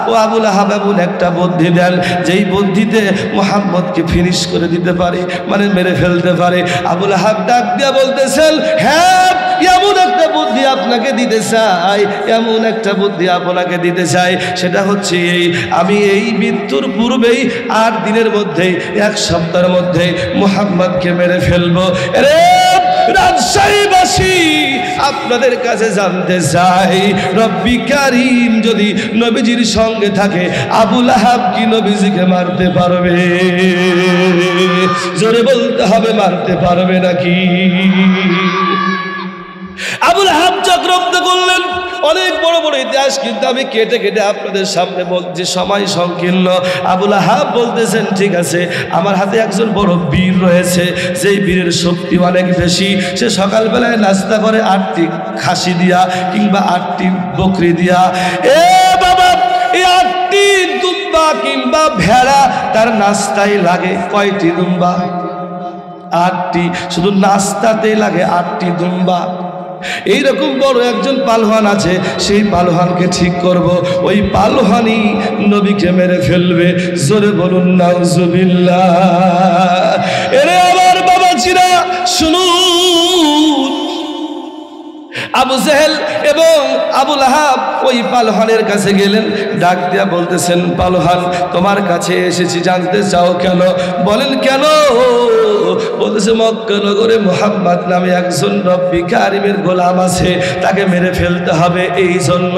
ও আবু লাহাব এমন একটা বুদ্ধি দেন, যেই বুদ্ধিতে মুহাম্মদকে ফিনিশ করে দিতে পারে, মানে মেরে ফেলতে পারে। আবু লাহাব ডাক দিয়ে বলতেছেন, হ্যাঁ এমন একটা বুদ্ধি আপনাকে দিতে চাই, এমন একটা বুদ্ধি আপনাকে দিতে চাই, সেটা হচ্ছে এই, আমি এই মৃত্যুর পূর্বেই 8 দিনের মধ্যেই 1 সপ্তাহের মধ্যে মুহাম্মদকে মেরে ফেলবো। রে রাজশাহীবাসী, আপনাদের কাছে জানতে চাই, রব্বি কারীম যদি নবীজির সঙ্গে থাকে, আবু লাহাব কি নবীজিকে মারতে পারবে? জোরে বলতে হবে, মারতে পারবে নাকি? আবু লাহাব চক্রান্ত করলেন। অনেক বড় বড় ইতিহাস, কিন্তু আমি কেটে কেটে আপনাদের সামনে বলছি, সময় সংকীর্ণ। আবু লাহাব বলতেছেন, ঠিক আছে, আমার হাতে একজন বড় বীর রয়েছে, যেই বীরের শক্তি অনেক বেশি। সে সকালবেলায় নাস্তা করে 8টি খাসি দিয়া কিংবা 8টি বকরি দিয়া। এ বাবা, এই 8টি দুম্বা কিংবা ভেড়া তার নাস্তায় লাগে কয়টি দুম্বা? 8টি। শুধু নাস্তাতেই লাগে 8টি দুম্বা। এইরকম বড় একজন পালোয়ান আছে, সেই পালোয়ানকে ঠিক করব, ওই পালোয়ানই নবীকে মেরে ফেলবে। জোরে বলুন নাউজুবিল্লাহ। এরে আমার বাবাজিরা শুনুন, আবু জেহেল এবং আবু লাহাব ওই পালোয়ানের কাছে গেলেন, ডাক দিয়া বলতেছেন, পালোয়ান তোমার কাছে এসেছি, জানতে চাও কেন? বলেন কেন? বলতেছে, মক্কা নগরে মুহাম্মদ নামে একজন রব্বি কারীমের গোলাম আছে, তাকে মেরে ফেলতে হবে, এই জন্য।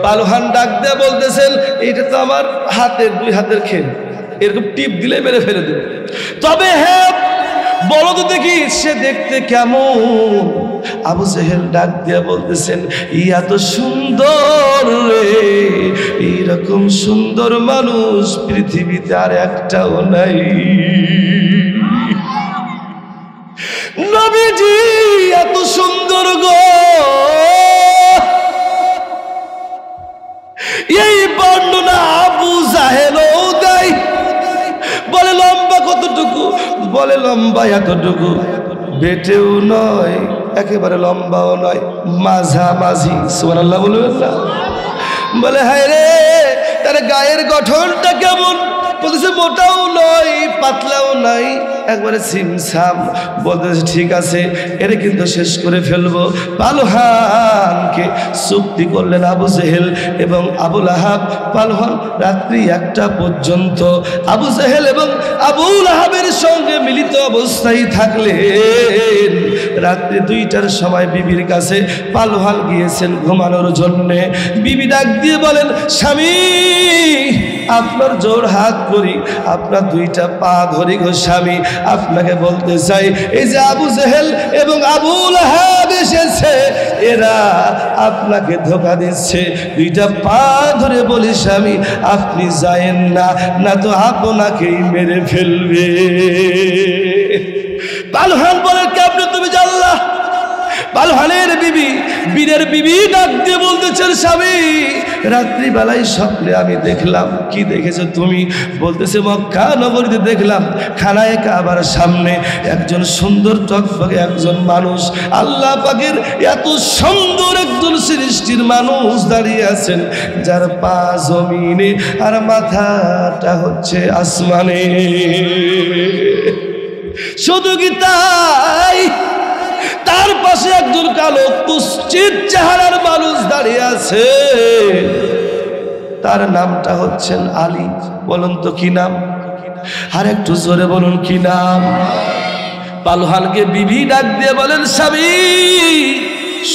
পালোয়ান ডাক দিয়া বলতেছেন, এটা তো আমার হাতের 2 হাতের খেল, এরকম টিপ দিলে মেরে ফেলে দেবে। তবে হ্যাঁ, বলো তো দেখি সে দেখতে কেমন? আবু জেহেল ডাক দিয়া বলতেছেন, এত সুন্দর রে, এইরকম সুন্দর মানুষ পৃথিবীতে আর একটাও নাই। নবীজি এত সুন্দর গো, এই বর্ণনা আবু জাহেলও দেয়। বলে লম্বা কতটুকু? বলে লম্বা এতটুকু, বেটেও নয় একেবারে লম্বাও নয়, মাঝামাঝি। সুবহানাল্লাহ বলবেন না? বলে হায় রে, তার গায়ের গঠনটা কেমন? বলতেছে মোটাও নয় পাতলাও নাই, একবারে সিমসাম। বলতেছে ঠিক আছে, এরে কিন্তু শেষ করে ফেলবো। পালোয়ানকে চুক্তি করলেন আবু জেহেল এবং আবু লাহাব। পালোয়ান রাত্রি 1টা পর্যন্ত আবু জেহেল এবং আবু লাহাবের সঙ্গে মিলিত অবস্থায় থাকলেন। রাত্রি 2টার সময় বিবির কাছে পালোয়ান গিয়েছেন ঘুমানোর জন্যে। বিবি ডাক দিয়ে বলেন, স্বামী আপনার জোর হাত করি, আপনার 2টা পা ধরি গো স্বামী, আপনাকে বলতে চাই, এই যে আবু জেহেল এবং আবু লাহাব এসেছে, এরা আপনাকে ধোঁকা দিচ্ছে। 2টা পা ধরে বলি স্বামী, আপনি যায়েন না, না তো আপনাকেই মেরে ফেলবে। পালোয়ান বলেন, কেমনে তুমি জানলা? পালোয়ানের বিবি, বীরের বিবি ডাক দিয়ে বলতেছেন, স্বামী রাত্রিবেলায় স্বপ্নে আমি দেখলাম। কি দেখেছো তুমি? বলতেছে, মক্কা নগরীতে দেখলাম খানায়ে কাবার সামনে একজন সুন্দর টকটকে একজন মানুষ, আল্লাহ পাকের এত সুন্দর একজন সৃষ্টির মানুষ দাঁড়িয়ে আছেন, যার পা জমিনে আর মাথাটা হচ্ছে আসমানে। শুধু কি তাই, তার পাশে একজন কালো কুৎসিত চেহারার মানুষ দাঁড়িয়ে আছে, তার নামটা হচ্ছেন আলী। বলুন তো কি নাম? আর একটু জোরে বলুন কি নাম? পালোয়ানকে বিবি ডাক দিয়ে বলেন, স্বামী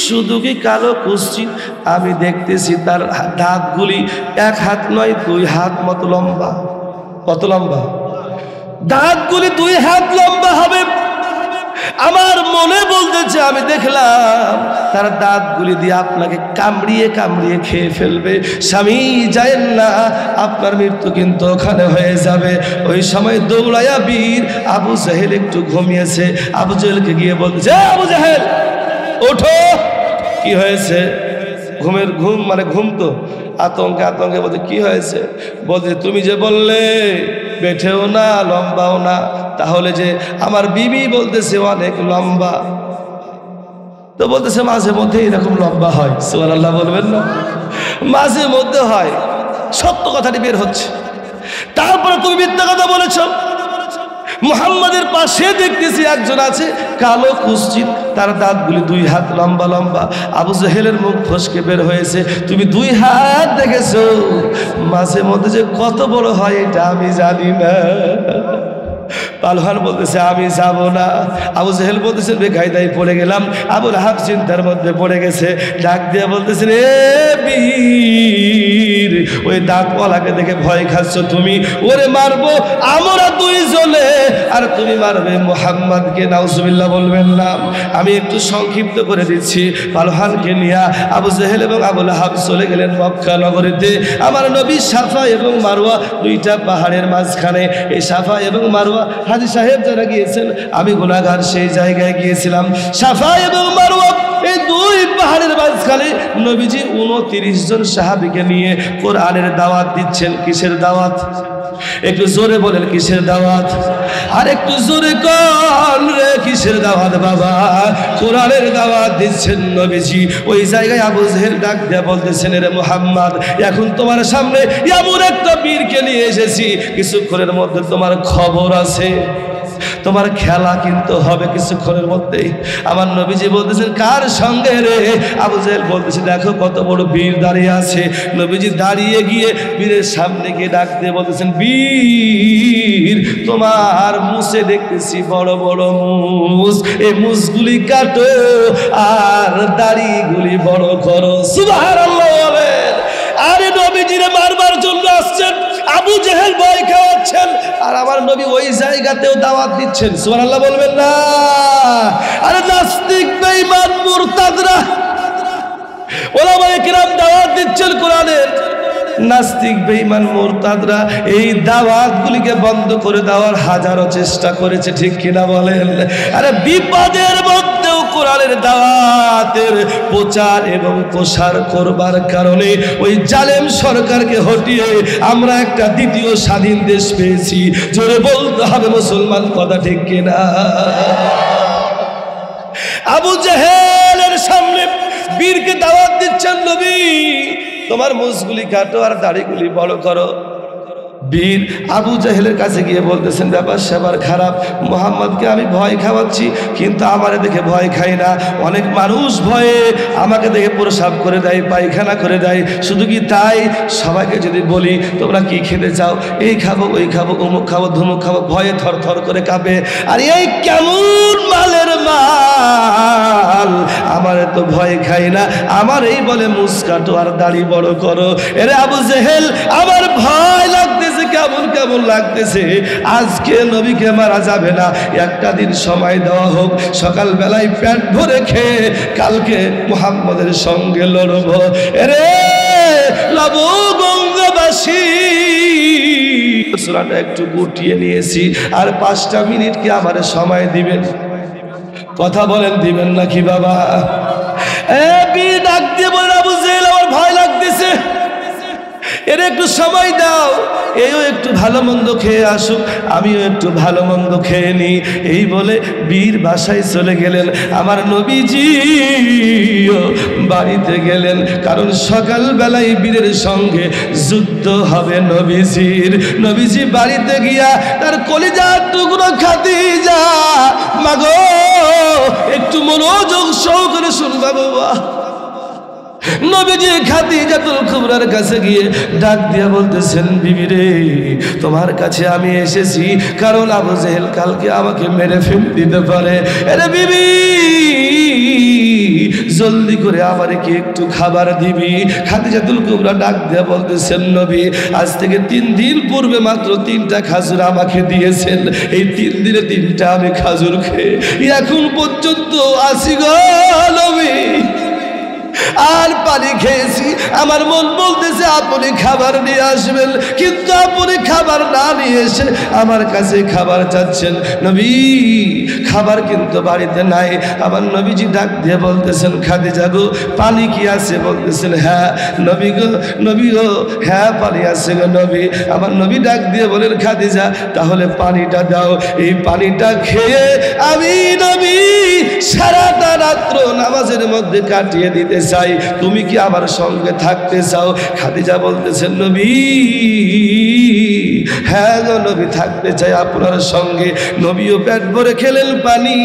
শুধু কি কালো কুৎসিত? আমি দেখতেছি তার দাঁতগুলি 1 হাত নয় 2 হাত মতো লম্বা। কত লম্বা? দাঁতগুলি 2 হাত লম্বা হবে। আমার মনে বলতেছে, আমি দেখলাম তার দাঁতগুলি দিয়ে আপনাকে কামড়িয়ে কামড়িয়ে খেয়ে ফেলবে। স্বামী যায়েন না, আপনার মৃত্যু কিন্তু ওখানে হয়ে যাবে। ওই সময় দৌড়াইয়া বীর আবু জেহেল একটু ঘুমিয়েছে, আবু জেহেলকে গিয়ে বলছে, আবু জেহেল ওঠো। কি হয়েছে? ঘুমের ঘুম মানে ঘুম তো আতঙ্কে আতঙ্কে বলছে, কি হয়েছে? বলছে, তুমি যে বললে বেঠেও না লম্বাও না, তাহলে যে আমার বিবি বলতেছে অনেক লম্বা, তো বলতেছে মাঝে মধ্যে এরকম লম্বা হয়। সুবহানাল্লাহ বলবেন না? মাঝে মধ্যে হয়, সত্য কথাটি বের হচ্ছে। তারপরে তুমি মিথ্যা কথা বলেছ। মুহাম্মাদের পাশে দেখতেছি একজন আছে কালো কুৎসিত, তার দাঁতগুলি 2 হাত লম্বা লম্বা। আবু জেহেলের মুখ ফসকে বের হয়েছে, তুমি 2 হাত দেখেছো, মাঝে মধ্যে যে কত বড় হয় এটা আমি জানি না। পালহান বলতেছে আমি যাব না। আবু জেহেল বলতেছে বেকায়দায় পড়ে গেলাম। আবু লাহাব চিন্তার মধ্যে পড়ে গেছে, ডাক দিয়ে বলতেছেন এ বীর, ওই দাঁতওয়ালাকে দেখে ভয় খাচ্ছ তুমি, ওরে মারবো আমরা 2 জনে, আর তুমি মারবে মুহাম্মাদকে। নাউজুবিল্লাহ বলবেন না। আমি একটু সংক্ষিপ্ত করে দিচ্ছি। পালহানকে নিয়ে আবু জেহেল এবং আবু লাহাব চলে গেলেন মক্কা নগরীতে। আমার নবী সাফা এবং মারওয়া 2টা পাহাড়ের মাঝখানে। এই সাফা এবং মারওয়া হাজী সাহেব যারা গিয়েছেন, আমি গুনাহগার, সেই জায়গায় গিয়েছিলাম। সাফা এবং মারওয়া এই 2 পাহাড়ের মাঝখানে নবীজি 29 জন সাহাবীকে নিয়ে কোরআনের দাওয়াত দিচ্ছেন। কিসের দাওয়াত? একটু জোরে বলেন কিসের দাওয়াত? আর একটু জোরে কোন রে কিসের দাওয়াত বাবা? কোরআনের দাওয়াত দিচ্ছেন নবীজি। ওই জায়গায় আবু জেহেল ডাক দিয়ে বলতেছেন রে মুহাম্মদ, এখন তোমার সামনে এমন একটা বীরকে নিয়ে এসেছি, কিছুক্ষণের মধ্যে তোমার খবর আছে, তোমার খেলা কিন্তু হবে কিছুক্ষণের মধ্যেই। আমার নবীজি বলতেছেন কার সঙ্গে রে? আবু জেহেল বলতেছে দেখো কত বড় বীর দাঁড়িয়ে আছে। নবীজি দাঁড়িয়ে গিয়ে বীরের সামনে গিয়ে ডাক দিয়ে বলতেছেন বীর, তোমার মুছে দেখতেছি বড় বড় মুছ, এই মুছগুলি কাটো আর দাড়িগুলি বড় করো। সুবহানাল্লাহ বলেন। আরে নবীজিরে মারবার জন্য আসছেন, আবু জেহেল ভয় খাওয়াচ্ছেন, আর আমার নবী ওই জায়গাতেও দাওয়াত দিচ্ছেন। সুবহানাল্লাহ বলবেন না? আরে নাস্তিক বেঈমান মুরতাদরা ওলামায়ে কিরাম দাওয়াত দিচ্ছেন কোরআনের। নাস্তিক বেঈমান মুরতাদরা এই দাওয়াতগুলিকে বন্ধ করে দেওয়ার হাজারো চেষ্টা করেছে, ঠিক কিনা বলেন? আরে বিপদের মধ্যেও কোরআনের দাওয়াতের প্রচার এবং প্রসার করবার কারণে ওই জালেম সরকারকে হটিয়ে আমরা একটা দ্বিতীয় স্বাধীন দেশ পেয়েছি। জোরে বলতে হবে মুসলমান, কথা ঠিক কিনা? আবু জেহেলের সামনে বীরকে দাওয়াত দিচ্ছেন নবী, তোমার মুছগুলি কাটো আর দাড়িগুলি বড় করো। বীর আবু জেহেলের কাছে গিয়ে বলতেছেন ব্যাপার সেবার খারাপ, মুহাম্মদকে আমি ভয় খাওয়াচ্ছি কিন্তু আমারে দেখে ভয় খাই না। অনেক মানুষ ভয়ে আমাকে দেখে প্রসাব করে দেয়, পায়খানা করে দেয়। শুধু কি তাই, সবাইকে যদি বলি তোমরা কি খেতে চাও, এই খাবো ওই খাবো অমুক খাবো ধুমুক খাবো, ভয়ে থর থর করে কাঁপে। আর এই কেমন মালের মাল, আমারে তো ভয় খাই না, আমার এই বলে মুছ কাটো আর দাড়ি বড় করো। এরে আবু জেহেল, আমার ভয় লাগতেছে, কেমন কেমন লাগতেছে। আজকে নবীকে মারা যাবে না, একটা দিন সময় দেওয়া হোক, সকাল বেলায় পেট ভরে খেয়ে কালকে মুহাম্মদের সঙ্গে লড়ব। এরে লবগঙ্গবাসী, সূরাটা একটু গুটিয়ে নিয়েছি, আর 5টা মিনিট কি আমার সময় দিবেন? কথা বলেন দিবেন নাকি বাবা? ডাক দিয়ে বলেন আবু জেহেল, আমার ভয় লাগতেছে, এর একটু সময় দাও, এও একটু ভালো মন্দ খেয়ে আসুক, আমিও একটু ভালো মন্দ খেয়ে নিই। এই বলে বীর বাসায় চলে গেলেন। আমার নবীজি বাড়িতে গেলেন, কারণ সকাল বেলায় বীরের সঙ্গে যুদ্ধ হবে নবীজির। নবীজি বাড়িতে গিয়া তার কলিজার টুকরো খাদিজা, মাগো একটু মনোযোগ সহকারে শুনবা বাবা। নবীজি খাদিজাতুল কুবরার কাছে গিয়ে ডাক দিয়া বলতেছেন বিবি রে, তোমার কাছে আমি এসেছি কারণ আবু জেহেল কালকে আমাকে মেরে ফেল দিতে পারে। আরে বিবি জলদি করে আমারে কি একটু খাবার দিবি? খাদিজাতুল কুবরা ডাক দিয়া বলতেছেন নবী, আজ থেকে 3 দিন পূর্বে মাত্র 3টা খাজুর আমাকে দিয়েছেন, এই 3 দিনে 3টা আমি খাজুর খেয়ে এখন পর্যন্ত আছি গো নবী, আর পানি খেয়েছি। আমার মন বলতেছে আপনি খাবার নিয়ে আসবেন, কিন্তু আপনি খাবার না নিয়ে এসে আমার কাছে খাবার চাচ্ছেন। নবী খাবার কিন্তু বাড়িতে নাই। আমার নবীজি ডাক দিয়ে বলতেছেন খাদিজা গো পানি কি আছে? বলতেছেন হ্যাঁ। নবী গো হ্যাঁ পানি আছে গো নবী। আমার নবী ডাক দিয়ে বলেন খাদিজা তাহলে পানিটা দাও, এই পানিটা খেয়ে আমি নবী সারাটা রাত্র নামাজের মধ্যে কাটিয়ে দিতে চাই, তুমি কি আমার সঙ্গে থাকতে চাও? খাদিজা বলতেছেন নবী হ্যাঁ গো নবী, থাকতে চাই আপনার সঙ্গে। নবীও পেট ভরে খেলেন পানি,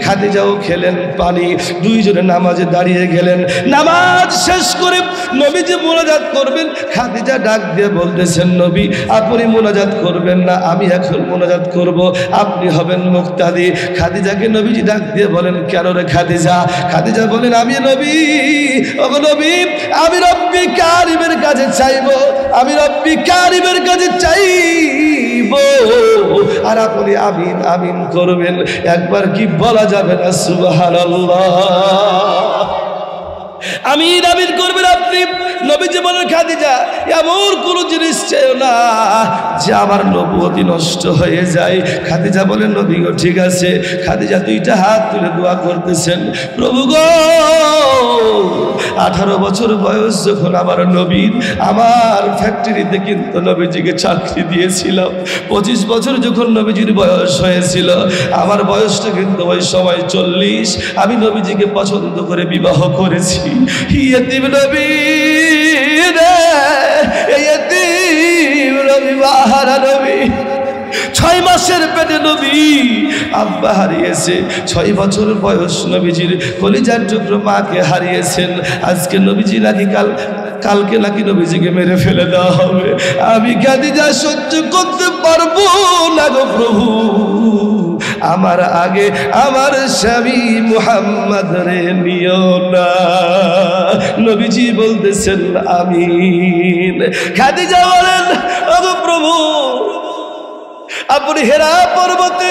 খাদিজাও খেলেন পানি। দুইজনে নামাজে দাঁড়িয়ে গেলেন। নামাজ শেষ করে নবী যে মোনাজাত করবেন, খাদিজা ডাক দিয়ে বলতেছেন, নবী আপনি মোনাজাত করবেন না, আমি এখন মোনাজাত করব, আপনি হবেন মুক্তাদি। খাদিজাকে নবীজি ডাক দিয়ে বলেন, কেন রে খাদিজা? খাদিজা বলেন, আমি নবী, ওগো নবী, আমি রব্বি কারিমের কাছে চাইবো, আমি রব্বি কারিমের কাছে চাইবো, আর আপনি আমিন আমিন করবেন। একবার কি বলা যাবে না সুবহানাল্লাহ? আমিন আমিন করবেন আপনি। নবীজি বলেন, খাদিজা এমন কোন জিনিস চেয়েও না যে আমার নবুয়তি নষ্ট হয়ে যায়। খাদিজা বলেন, নবী গো ঠিক আছে। খাদিজা দুইটা হাত তুলে দোয়া করতেছেন, প্রভু গো 18 বছর বয়স যখন আমার নবীর, আমার ফ্যাক্টরিতে কিন্তু নবীজিকে চাকরি দিয়েছিলাম। 25 বছর যখন নবীজির বয়স হয়েছিল, আমার বয়সটা কিন্তু ওই সময় 40। আমি নবীজিকে পছন্দ করে বিবাহ করেছি। ইয়েতিম নবী রে, ইয়েতিম নবী, বাহারা নবী, 6 মাসের পেটে নবী আব্বা হারিয়েছে। 6 বছর বয়স নবীজির কলিজার টুকরো মাকে হারিয়েছেন। আজকে নবীজি নাকি কালকে নাকি নবীজিকে মেরে ফেলে দেওয়া হবে। আমি খাদিজা সহ্য করতে পারবো না গো প্রভু, আমার আগে আমার স্বামী মুহাম্মদ রে নিও না। নবীজি বলতেছেন আমিন। খাদিজা বলেন, ওগো প্রভু, আপনি হেরা পর্বতে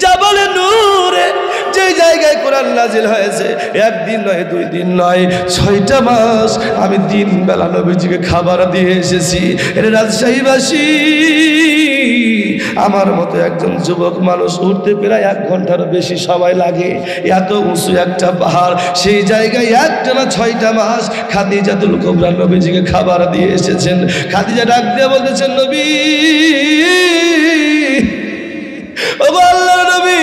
জাবালে নূরে যে জায়গায় কোরআন নাজিল হয়েছে, একদিন নয়, 2 দিন নয়, 6টা মাস আমি দিন বেলা নবীজিকে খাবার দিয়ে এসেছি। এর রাজশাহীবাসী, আমার মতো একজন যুবক মানুষ উঠতে প্রায় 1 ঘন্টার বেশি সময় লাগে। এত উঁচু একটা পাহাড়, সেই জায়গায় একটানা 6টা মাস খাদিজাতুল কুবরা নবীজিকে খাবার দিয়ে এসেছেন। খাদিজা ডাক দিয়ে বলতেছেন, নবী, ওগো আল্লাহ নবী,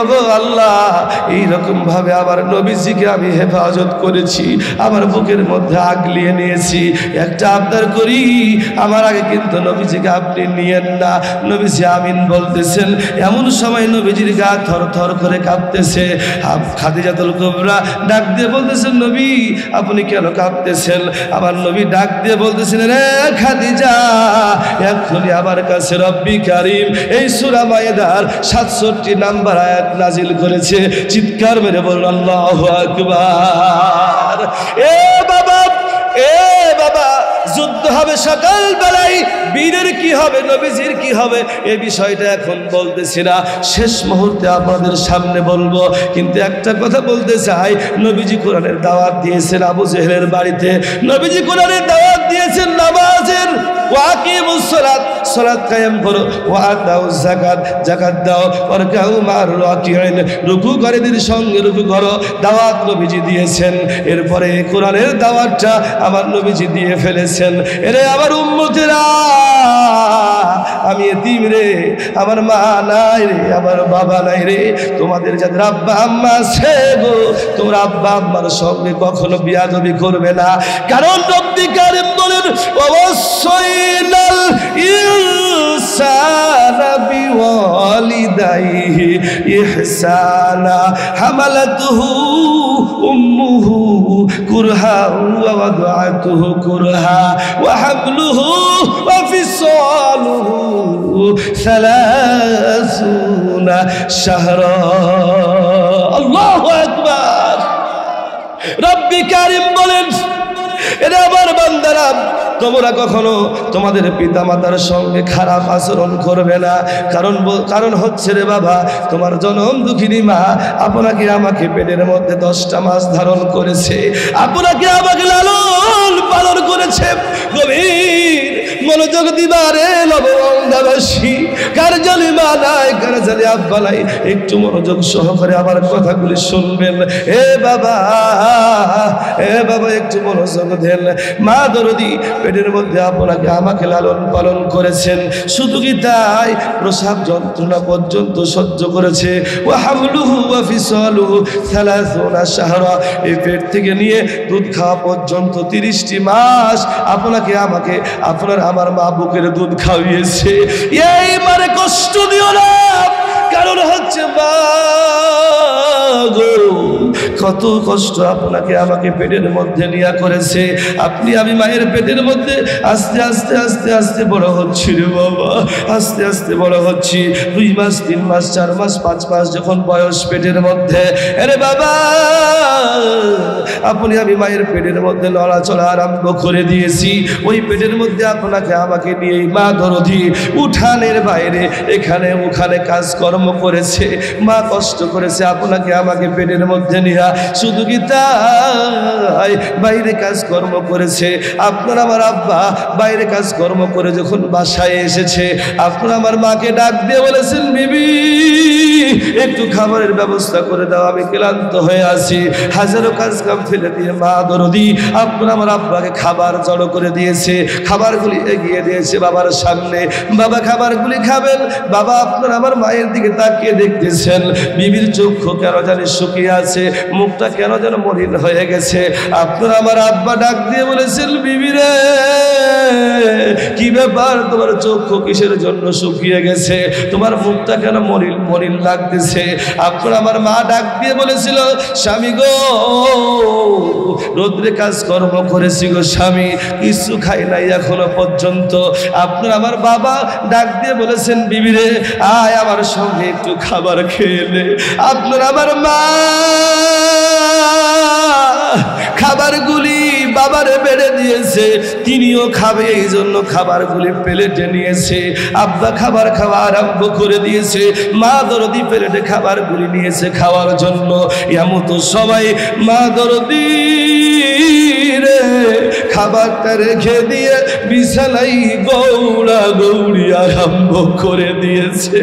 ওগো আল্লাহ, এইরকম ভাবে আমার নবীজিকে আমি হেফাজত করেছি, আমার বুকের মধ্যে আগলিয়ে নিয়েছি। একটা আবদার করি, আমার আগে কিন্তু নবীজিকে আপনি নিয়েন না। নবীজি আমিন বলতেছেন। এমন সময় নবীজির গা থর থর করে কাঁপতেছে। খাদিজাতুল কুবরা ডাক দিয়ে বলতেছেন, নবী আপনি কেন কাঁপতেছেন? আমার নবী ডাক দিয়ে বলতেছেন, রে খাদিজা, এখনই আমার কাছে রব্বি কারিম এই সূরা মায়েদার 67 নাম্বার আয়াত নাজিল করেছে। চিৎকার মেরে বলুন আল্লাহু আকবার। এ বাবা, এ বাবা, যুদ্ধ হবে সকাল বেলায়, বীরের কি হবে, নবীজির কি হবে, এই বিষয়টা এখন বলতেছি না, শেষ মুহূর্তে আপনাদের সামনে বলবো। কিন্তু একটা কথা বলতে চাই, নবীজি কোরআনের দাওয়াত দিয়েছেন আবু জেহেলের বাড়িতে। নবীজি কোরআনের দাওয়াত দিয়েছেন নামাজের, ওয়াকিমুস সালাত, সালাত কায়েম করো, ওয়াতাউজ যাকাত, যাকাত দাও, ওয়ারকাউ মা'র রাকিঈন, রুকুকারীদের সঙ্গে রুকু করো। দাওয়াত নবীজি দিয়েছেন। এরপরে কোরআনের দাওয়াতটা আমার নবীজি দিয়ে ফেলেছেন। এরে আমার উম্মতেরা, আমি এতিম রে, আমার মা নাই রে, আমার বাবা নাই রে, তোমাদের যাদের আব্বা আম্মা আছে গো, তোমরা আব্বা আম্মার সঙ্গে কখনো বিয়াদবি করবে না। কারণ রব্বি কারিম বলেন, ওয়াসাইনাল ইনসানা বিওয়ালিদাইহি ইহসানা, হামালাতুহু উম্মুহু কুরহা ওয়া ওয়াদাতুহু কুরহা ওয়া হামলুহু ওয়া ফিসালুহু 30 শাহরা। আল্লাহু আকবার। রব্বি কারিম বলেন, এরা আমার বান্দারা, তোমরা কখনো তোমাদের পিতামাতার সঙ্গে খারাপ আচরণ করবে না। কারণ হচ্ছে রে বাবা, তোমার জনম দুঃখিনী মা আপনাকে আমাকে পেটের মধ্যে 10টা মাস ধারণ করেছে, আপনাকে আমাকে লালন পালন করেছে। গভীর মনোযোগ মনোযোগ দিবারে লবঙ্গবাসী, কার জানি মা নাই, কার জানি আব্বা নাই, একটু মনোযোগ সহকারে আমার কথাগুলি শুনবেন। এ বাবা একটু মনোযোগ দেন। মা দরদি পেটের মধ্যে আপনাকে আমাকে লালন পালন করেছেন, শুধু কি তাই, প্রসাব যন্ত্রণা পর্যন্ত সহ্য করেছে। ওয়া হামলুহু ওয়া ফিসালুহু 30 শাহরা, এই পেট থেকে নিয়ে দুধ খাওয়া পর্যন্ত 30টি মাস আপনাকে আমাকে আপনার আমার মা বুকের দুধ খাওয়িয়েছে। এই মানে কষ্ট দিও না, কারণ হচ্ছে মা গো, কত কষ্ট আপনাকে আমাকে পেটের মধ্যে নিয়ে করেছে। আপনি আমি মায়ের পেটের মধ্যে আস্তে আস্তে আস্তে আস্তে বড় হচ্ছি রে বাবা, আস্তে আস্তে বড় হচ্ছি। 2 মাস 3 মাস 4 মাস 5 মাস যখন বয়স পেটের মধ্যে, আরে বাবা আপনি আমি মায়ের পেটের মধ্যে লড়াচড়া আরম্ভ করে দিয়েছি। ওই পেটের মধ্যে আপনাকে আমাকে নিয়ে মা দরদি উঠানের বাইরে এখানে ওখানে কাজকর্ম করেছে, মা কষ্ট করেছে আপনাকে আমাকে পেটের মধ্যে নিয়ে। শুধু কি তাই, বাইরে কাজকর্ম করেছে। আপনার আমার আব্বা বাইরে কাজকর্ম করে যখন বাসায় এসেছে, আপনার আমার মাকে ডাক দিয়ে বলেছেন, বিবি একটু খাবারের ব্যবস্থা করে দাও, আমি ক্লান্ত হয়ে আছি। হাজারো কাজ কাম ফেলে দিয়ে মা দরদি আপনার আমার আব্বাকে খাবার জড়ো করে দিয়েছে, খাবারগুলি এগিয়ে দিয়েছে বাবার সামনে। বাবা খাবারগুলি খাবেন, বাবা আপনার আমার মায়ের দিকে তাকিয়ে দেখতেছেন, বিবির চক্ষু কেন জানি শুকিয়ে আছে, মুখটা কেন যেন মলিন হয়ে গেছে। আপনার আমার আব্বা ডাক দিয়ে বলেছেন, বিবি রে কি ব্যাপার, তোমার চক্ষু কিসের জন্য শুকিয়ে গেছে, তোমার মুখটা কেন মলিন মলিন লাগতেছে। আপনার আমার মা ডাক দিয়ে বলেছিল, স্বামী গো রোদ্রে কাজকর্ম করেছি গো স্বামী, কিছু খাই নাই এখনো পর্যন্ত। আপনার আমার বাবা ডাক দিয়ে বলেছেন, বিবি রে আয় আমার সঙ্গে একটু খাবার খেয়ে নে। আপনার আমার মা খাবারগুলি বাবারে বেড়ে দিয়েছে, তিনিও খাবে, এই জন্য খাবারগুলি প্লেটে নিয়েছে। আব্বা খাবার খাওয়া আরম্ভ করে দিয়েছে, মা দরদি প্লেটে খাবারগুলি নিয়েছে খাওয়ার জন্য। এমন সবাই মা দরদি রে খাবারটা রেখে দিয়ে বিছানায় গৌড়া গৌড়ি আরম্ভ করে দিয়েছে।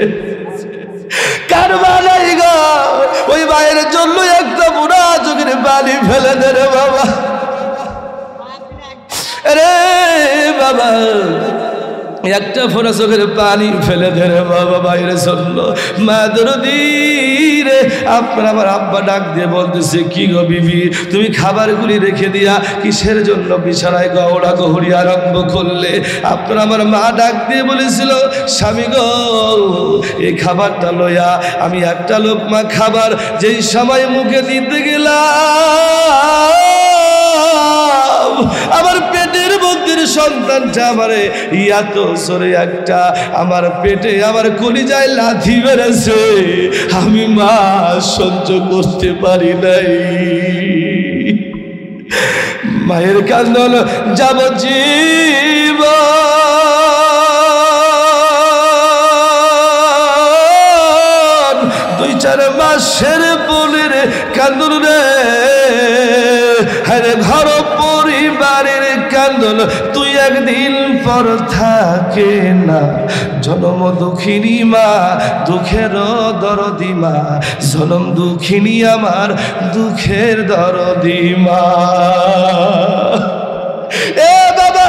কার বানাই গো, ওই মায়ের জন্য একটা বুড়া চোখের পানি ফেলে দে রে বাবা, রে বাবা একটা ফোঁটা চোখের পানি ফেলে দে রে বাবা মায়ের জন্য। মা দরদি রে আপনার আমার আব্বা ডাক দিয়ে বলতেছে, কি গো বিবি তুমি খাবারগুলি রেখে দিয়া কিসের জন্য বিছানায় গৌড়া গৌড়ি আরম্ভ করলে। আপনার আমার মা ডাক দিয়ে বলেছিল, স্বামী গো এই খাবারটা লইয়া আমি একটা লোকমা খাবার যেই সময় মুখে দিতে গেলাম, আমার পেটের মধ্যে সন্তানটা আমারে এত জোরে একটা আমার পেটে আমার কলিজায় লাথি মেরেছে, আমি মা সহ্য করতে পারি নাই। মায়ের কান্দন যাবজ্জীবন 2-4 মাসের বোনের কান্দন রে, হরে ঘর পরিবারের কান্দন তুই একদিন পর থাকে না। জনম দুঃখিনী মা দুঃখের দরদি মা, জনম দুঃখিনী আমার দুঃখের দরদি মা। এ বাবা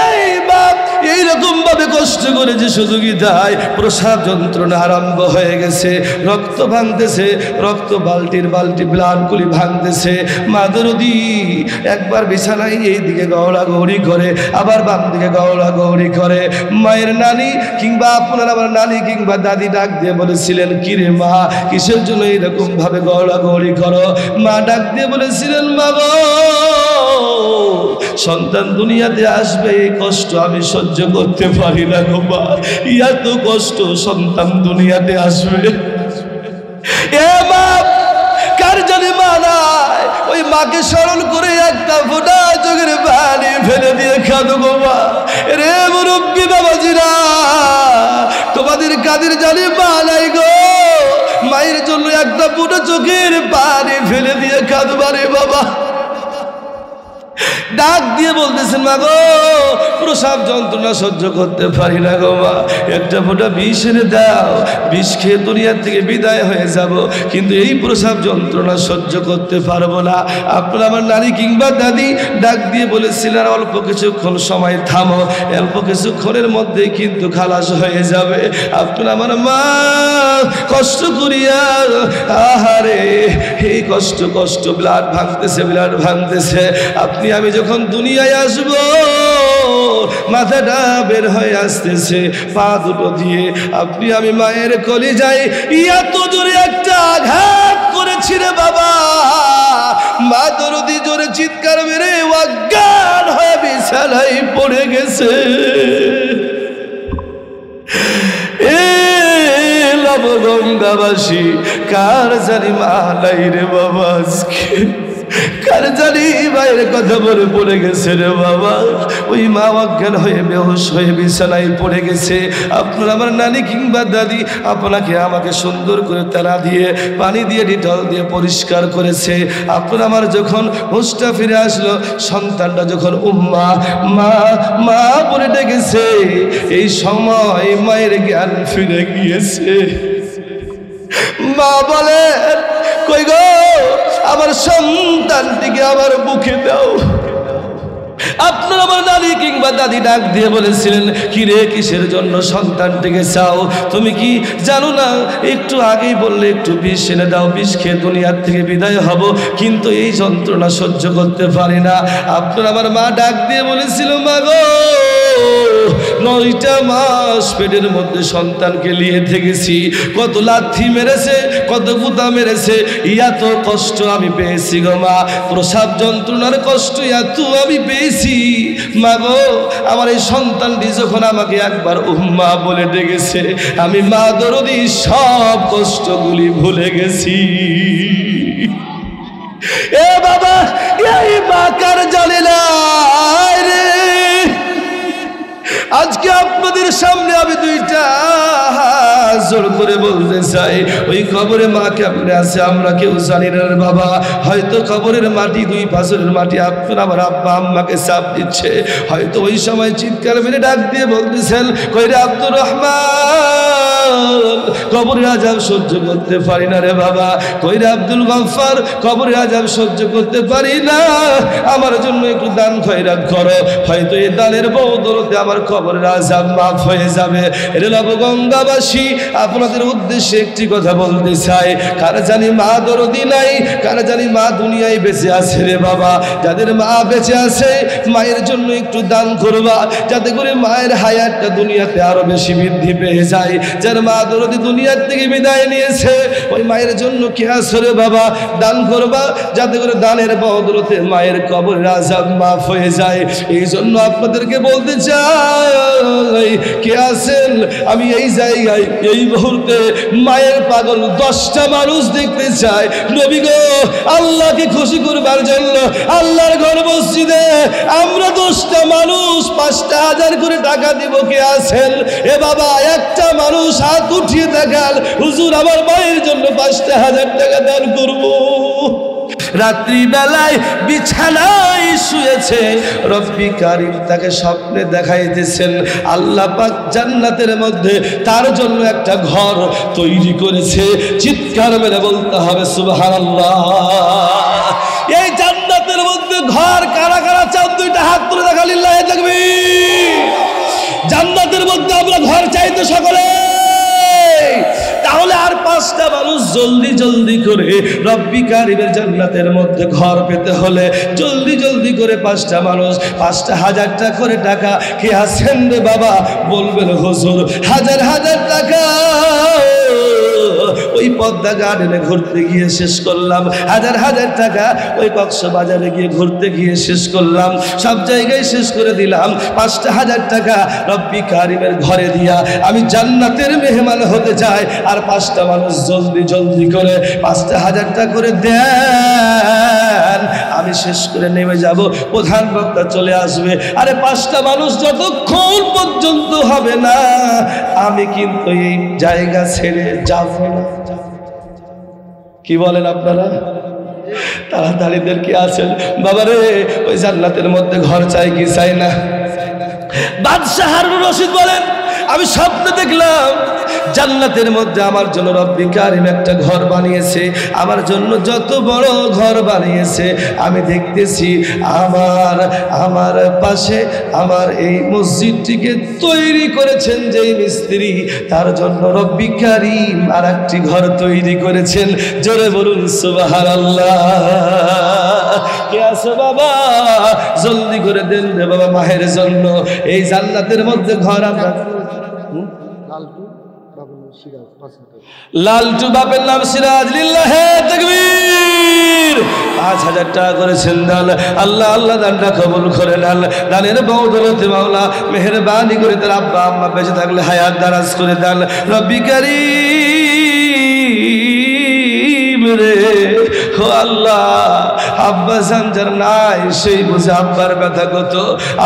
এই বাপ এইরকম ভাবে কষ্ট করেছে, শুধু কি তাই, প্রসাব যন্ত্রণা আরম্ভ হয়ে গেছে, রক্ত ভাঙতেছে, রক্ত বালতির বালতি ব্লাডগুলি ভাঙতেছে। মা দরদি একবার বিছানায় এই দিকে গৌড়া গৌড়ি করে, আবার বাম দিকে গৌড়া গৌড়ি করে। মায়ের নানি কিংবা আপনার আমার নানি কিংবা দাদি ডাক দিয়ে বলেছিলেন, কিরে মা কিসের জন্য এইরকম ভাবে গৌড়া গৌড়ি করো। মা ডাক দিয়ে বলেছিলেন, মা গো সন্তান দুনিয়াতে আসবে এই কষ্ট আমি সহ্য করতে পারি না গো মা, এত কষ্ট সন্তান দুনিয়াতে আসবে। এ মা কার জানি মা নাই, ওই মাকে স্মরণ করে একটা ফোঁটা চোখের পানি ফেলে দিয়ে কাঁদো গো মা। রে মুরব্বী বাবাজিরা তোমাদের কাদের জানি মা নাই গো, মায়ের জন্য একটা ফোঁটা চোখের পানি ফেলে দিয়ে কাঁদবা রে বাবা। ডাক দিয়ে বলতেছেন, মা গো প্রসাব যন্ত্রণা সহ্য করতে পারি না গো মা, একটা ফোঁটা বিষ এনে দাও, বিষ খেয়ে দুনিয়ার থেকে বিদায় হয়ে যাব, কিন্তু এই প্রসাব যন্ত্রণা সহ্য করতে পারবো না। আপনারা আমার নারী কিংবা দাদি ডাক দিয়ে বলেছিলেন, অল্প কিছুক্ষণ সময় থামো, অল্প কিছুক্ষণের মধ্যেই কিন্তু খালাস হয়ে যাবে। আপনারা আমার মা কষ্ট করিয়া, আহারে এই কষ্ট কষ্ট ব্লাড ভাঙতেছে। আপনি আমি যখন দুনিয়ায় আসব, মাথাটা বের হয়ে আসতেছে পা দুটো দিয়ে, আপনি আমি মায়ের কলিজায় এত জোরে একটা আঘাত করেছি রে বাবা, মা দরদি জোরে চিৎকার মেরে অজ্ঞান হয়ে বিছানায় পড়ে গেছে। গঙ্গাবাসী কার জানি মা নাই রে বাবা, আজকে কার জানি মায়ের কথা বলে পড়ে গেছে রে বাবা, ওই মা অজ্ঞান হয়ে বেহুশ হয়ে বিছানায় পড়ে গেছে। আপনার আমার নানি কিংবা দাদি আপনাকে আমাকে সুন্দর করে তেলা দিয়ে পানি দিয়ে ডিটল দিয়ে পরিষ্কার করেছে। আপনার আমার যখন হুঁশটা ফিরে আসলো, সন্তানটা যখন উম্মা মা মা বলে ডেকেছে, এই সময় মায়ের জ্ঞান ফিরে গিয়েছে। মা বলেন, কই গো আমার সন্তানটিকে আমার বুকে দাও। আপনার আমার নানি কিংবা দাদি ডাক দিয়ে বলেছিলেন, কি রে কিসের জন্য সন্তানটিকে চাও? তুমি কি জানো না একটু আগেই বললে একটু বিষ এনে দাও, বিষ খেয়ে দুনিয়ার থেকে বিদায় হব, কিন্তু এই যন্ত্রণা সহ্য করতে পারি না। আপনার আমার মা ডাক দিয়ে বলেছিল, মা গো 9টা মাস পেটের মধ্যে সন্তানকে নিয়ে থেকেছি, কত লাথি মেরেছে, কত গুতা মেরেছে, এত কষ্ট আমি পেয়েছি গো মা, প্রসাব যন্ত্রণার কষ্ট এত আমি পেয়েছি। মা গো আমার এই সন্তানটি যখন আমাকে একবার উম্মা বলে ডেকেছে, আমি মা দরদি সব কষ্টগুলি ভুলে গেছি। এ বাবা, এই মা কার জানে না রে। আজকে আপনাদের সামনে আমি 2টা হাত জোর করে বলতে চাই, ওই কবরে মা কেমনে আছে আমরা কেউ জানি না রে বাবা। হয়তো কবরের মাটি 2 পাথরের মাটি আপনার আমার আব্বা আম্মাকে চাপ দিচ্ছে, হয়তো ওই সময় চিৎকার মেরে ডাক দিয়ে বলতেছেন, কইরে আব্দুর রহমান কবরের আযাব সহ্য করতে পারি না রে বাবা, কইরে আব্দুল গফফার কবরের আযাব সহ্য করতে পারি না, আমার জন্য একটু দান খয়রাত করো, হয়তো এই দানের বদৌলতে আমার কবরের আযাব মাফ হয়ে যাবে। এর নবগঙ্গাবাসী আপনাদের উদ্দেশ্যে একটি কথা বলতে চাই, কার জানি মা দরদি নাই, কার জানি মা দুনিয়ায় বেঁচে আছে রে বাবা। যাদের মা বেঁচে আছে মায়ের জন্য একটু দান করবা, যাতে করে মায়ের হায়াতটা দুনিয়াতে আরো বেশি বৃদ্ধি পেয়ে যায়। যার মা দরদি দুনিয়ার থেকে বিদায় নিয়েছে, ওই মায়ের জন্য কি আছে রে বাবা, দান করবা, যাতে করে দানের বদৌলতে মায়ের কবরের আযাব মাফ হয়ে যায়। এই জন্য আপনাদেরকে বলতে চাই, কে আছেন আমি এই জায়গায় এই মুহূর্তে মায়ের পাগল 10টা মানুষ দেখতে চাই। নবী গো আল্লাহকে খুশি করবার জন্য আল্লাহর ঘর মসজিদে আমরা 10টা মানুষ 5,000 করে টাকা দিব, কে আছেন? এ বাবা একটা মানুষ হাত উঠিয়ে দেখাল, হুজুর আমার মায়ের জন্য 5,000 টাকা দান করব। রাত্রি বেলায় বিছানায় শুয়েছে, রব্বি কারীম তাকে স্বপ্নে দেখাইতেছেন আল্লাহ পাক জান্নাতের মধ্যে তার জন্য একটা ঘর তৈরি করেছে। চিৎকার মেরে বলতে হবে সুবহানাল্লাহ। এই জান্নাতের মধ্যে ঘর কারা কারা চান? 2টা হাত তুলে দেখা, লিল্লাহি তাকবীর। জান্নাতের মধ্যে আমরা ঘর চাইতে সকলে, তাহলে আর 5টা মানুষ জলদি জলদি করে রব্বি কারীমের জান্নাতের মধ্যে ঘর পেতে হলে জলদি জলদি করে 5টা মানুষ 5,000 টাকা করে টাকা, কে আছেন রে বাবা বলবেন হুজুর 1000 টাকা ওই পদ্মা গার্ডেনে ঘুরতে গিয়ে শেষ করলাম, 1000 টাকা ওই কক্সবাজারে গিয়ে ঘুরতে গিয়ে শেষ করলাম, সব জায়গায় শেষ করে দিলাম। 5,000 টাকা রব্বি কারীমের ঘরে দিয়া আমি জান্নাতের মেহমান হতে চাই। আর 5টা মানুষ জলদি জলদি করে 5,000 টাকা করে দেন, আমি শেষ করে নেমে যাব, প্রধান বক্তা চলে আসবে। আরে 5টা মানুষ যতক্ষণ পর্যন্ত হবে না আমি কিন্তু এই জায়গা ছেড়ে যাব না। কি বলেন আপনারা? তাড়াতাড়িদের কি আছেন বাবারে? ওই জান্নাতের মধ্যে ঘর চাই কি চাই না? বাদশাহ হারুন রশিদ বলেন, আমি স্বপ্নে দেখলাম জান্নাতের মধ্যে আমার জন্য রব্বি কারিম একটা ঘর বানিয়েছে। আমার জন্য যত বড় ঘর বানিয়েছে আমি দেখতেছি, আমার পাশে আমার এই মসজিদটিকে তৈরি করেছেন যেই মিস্ত্রি, তার জন্য রব্বি কারিম আর একটি ঘর তৈরি করেছেন। জোরে বলুন সুবহানাল্লাহ। কে আছে বাবা? জলদি করে দেন রে বাবা মাহের জন্য এই জান্নাতের মধ্যে ঘর। আমরা লালটু বাপের নাম সিরাজ, লিল্লাহে তাকবীর। ৫,০০০ টাকা করেছেন দান। আল্লাহ আল্লাহ দানটা কবুল করে নেন। দানের বদৌলতে মাওলা মেহেরবানি করে তার আব্বা আম্মা বেঁচে থাকলে হায়াত দারাজ করে দেন। রব্বি কারীম রে, ও আল্লাহ, আব্বা জানজার নাই সেই বুঝে আব্বার ব্যথা কত,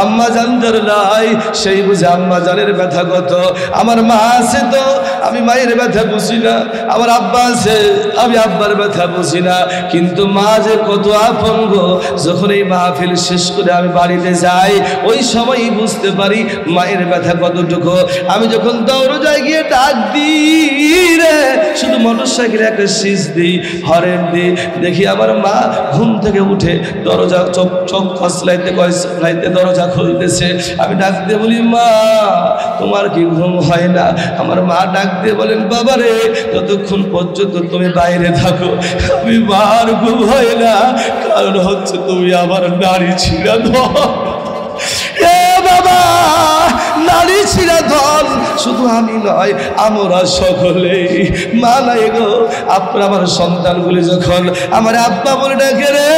আম্মা জানজার নাই সেই বুঝে আম্মা জানের ব্যথা কত। আমার মা আছে তো আমি মায়ের ব্যথা বুঝি না, আমার আব্বা আছে আমি আব্বার ব্যথা বুঝি না, কিন্তু মা যে কত আপন গো। যখন এই মাহফিল শেষ করে আমি বাড়িতে যাই ওই সময়ই বুঝতে পারি মায়ের ব্যথা কতটুকু। আমি যখন দরজায় গিয়ে ডাক দিই রে, শুধু মোটরসাইকেলে একটা শীষ দিই, হরেন দিই, দেখি আমার মা ঘুম থেকে উঠে দরজা চোখ খসলাইতে দরজা খুলতেছে। আমি ডাক দিয়ে বলি, মা তোমার কি ঘুম হয় না? আমার মা ডাক দিয়ে বলেন, বাবা রে, ততক্ষণ পর্যন্ত তুমি বাইরে থাকো আমি মার ঘুম হয় না, কারণ হচ্ছে তুমি আমার নারী ছিড়া ধন। এ বাবা, নারী ছিড়া ধন শুধু আমি নয় আমরা সকলেই। মা নাই গো, আপনার আমার সন্তানগুলি যখন আমার আব্বা বলে ডাকে রে,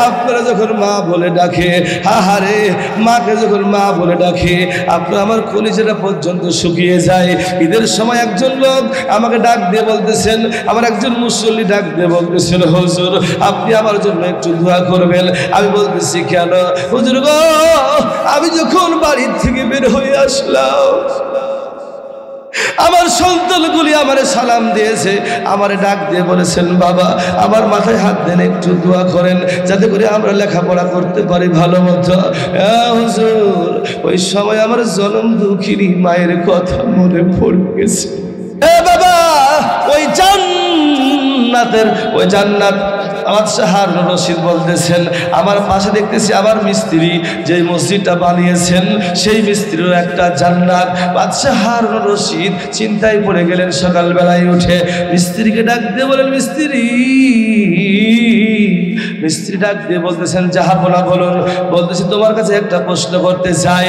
আপনারা যখন মা বলে ডাকে, হাহারে মাকে যখন মা বলে ডাকে আপনার আমার কলিজাটা পর্যন্ত শুকিয়ে যায়। ঈদের সময় একজন লোক আমাকে ডাক দিয়ে বলতেছেন, আমার একজন মুসল্লি ডাক দিয়ে বলতেছেন, হুজুর আপনি আমার জন্য একটু দোয়া করবেন। আমি বলতেছি, কেন? হুজুর গো, আমি যখন বাড়ির থেকে বের হয়ে আসলাম আমার সন্তানগুলি আমারে সালাম দিয়েছে, আমারে ডাক দিয়ে বলেছেন, বাবা আমার মাথায় হাত দেন, একটু দোয়া করেন যাতে করে আমরা লেখাপড়া করতে পারি ভালো মতো। হুজুর, ওই সময় আমার জনম দুঃখিনী মায়ের কথা মনে পড়ে গেছে। বাবা, ওই জান্নাত বাদশাহ হারুন রশিদ বলতেছেন, আমার পাশে দেখতেছি আমার মিস্ত্রি যে মসজিদটা বানিয়েছেন সেই মিস্ত্রির একটা জান্নাত। বাদশাহ হারুন রশিদ চিন্তায় পড়ে গেলেন। সকালবেলায় উঠে মিস্ত্রিকে ডাক দিয়ে বলেন, মিস্ত্রি ডাক দিয়ে বলতেছেন, জাহাপনা বলুন। বলতেছি, তোমার কাছে একটা প্রশ্ন করতে চাই।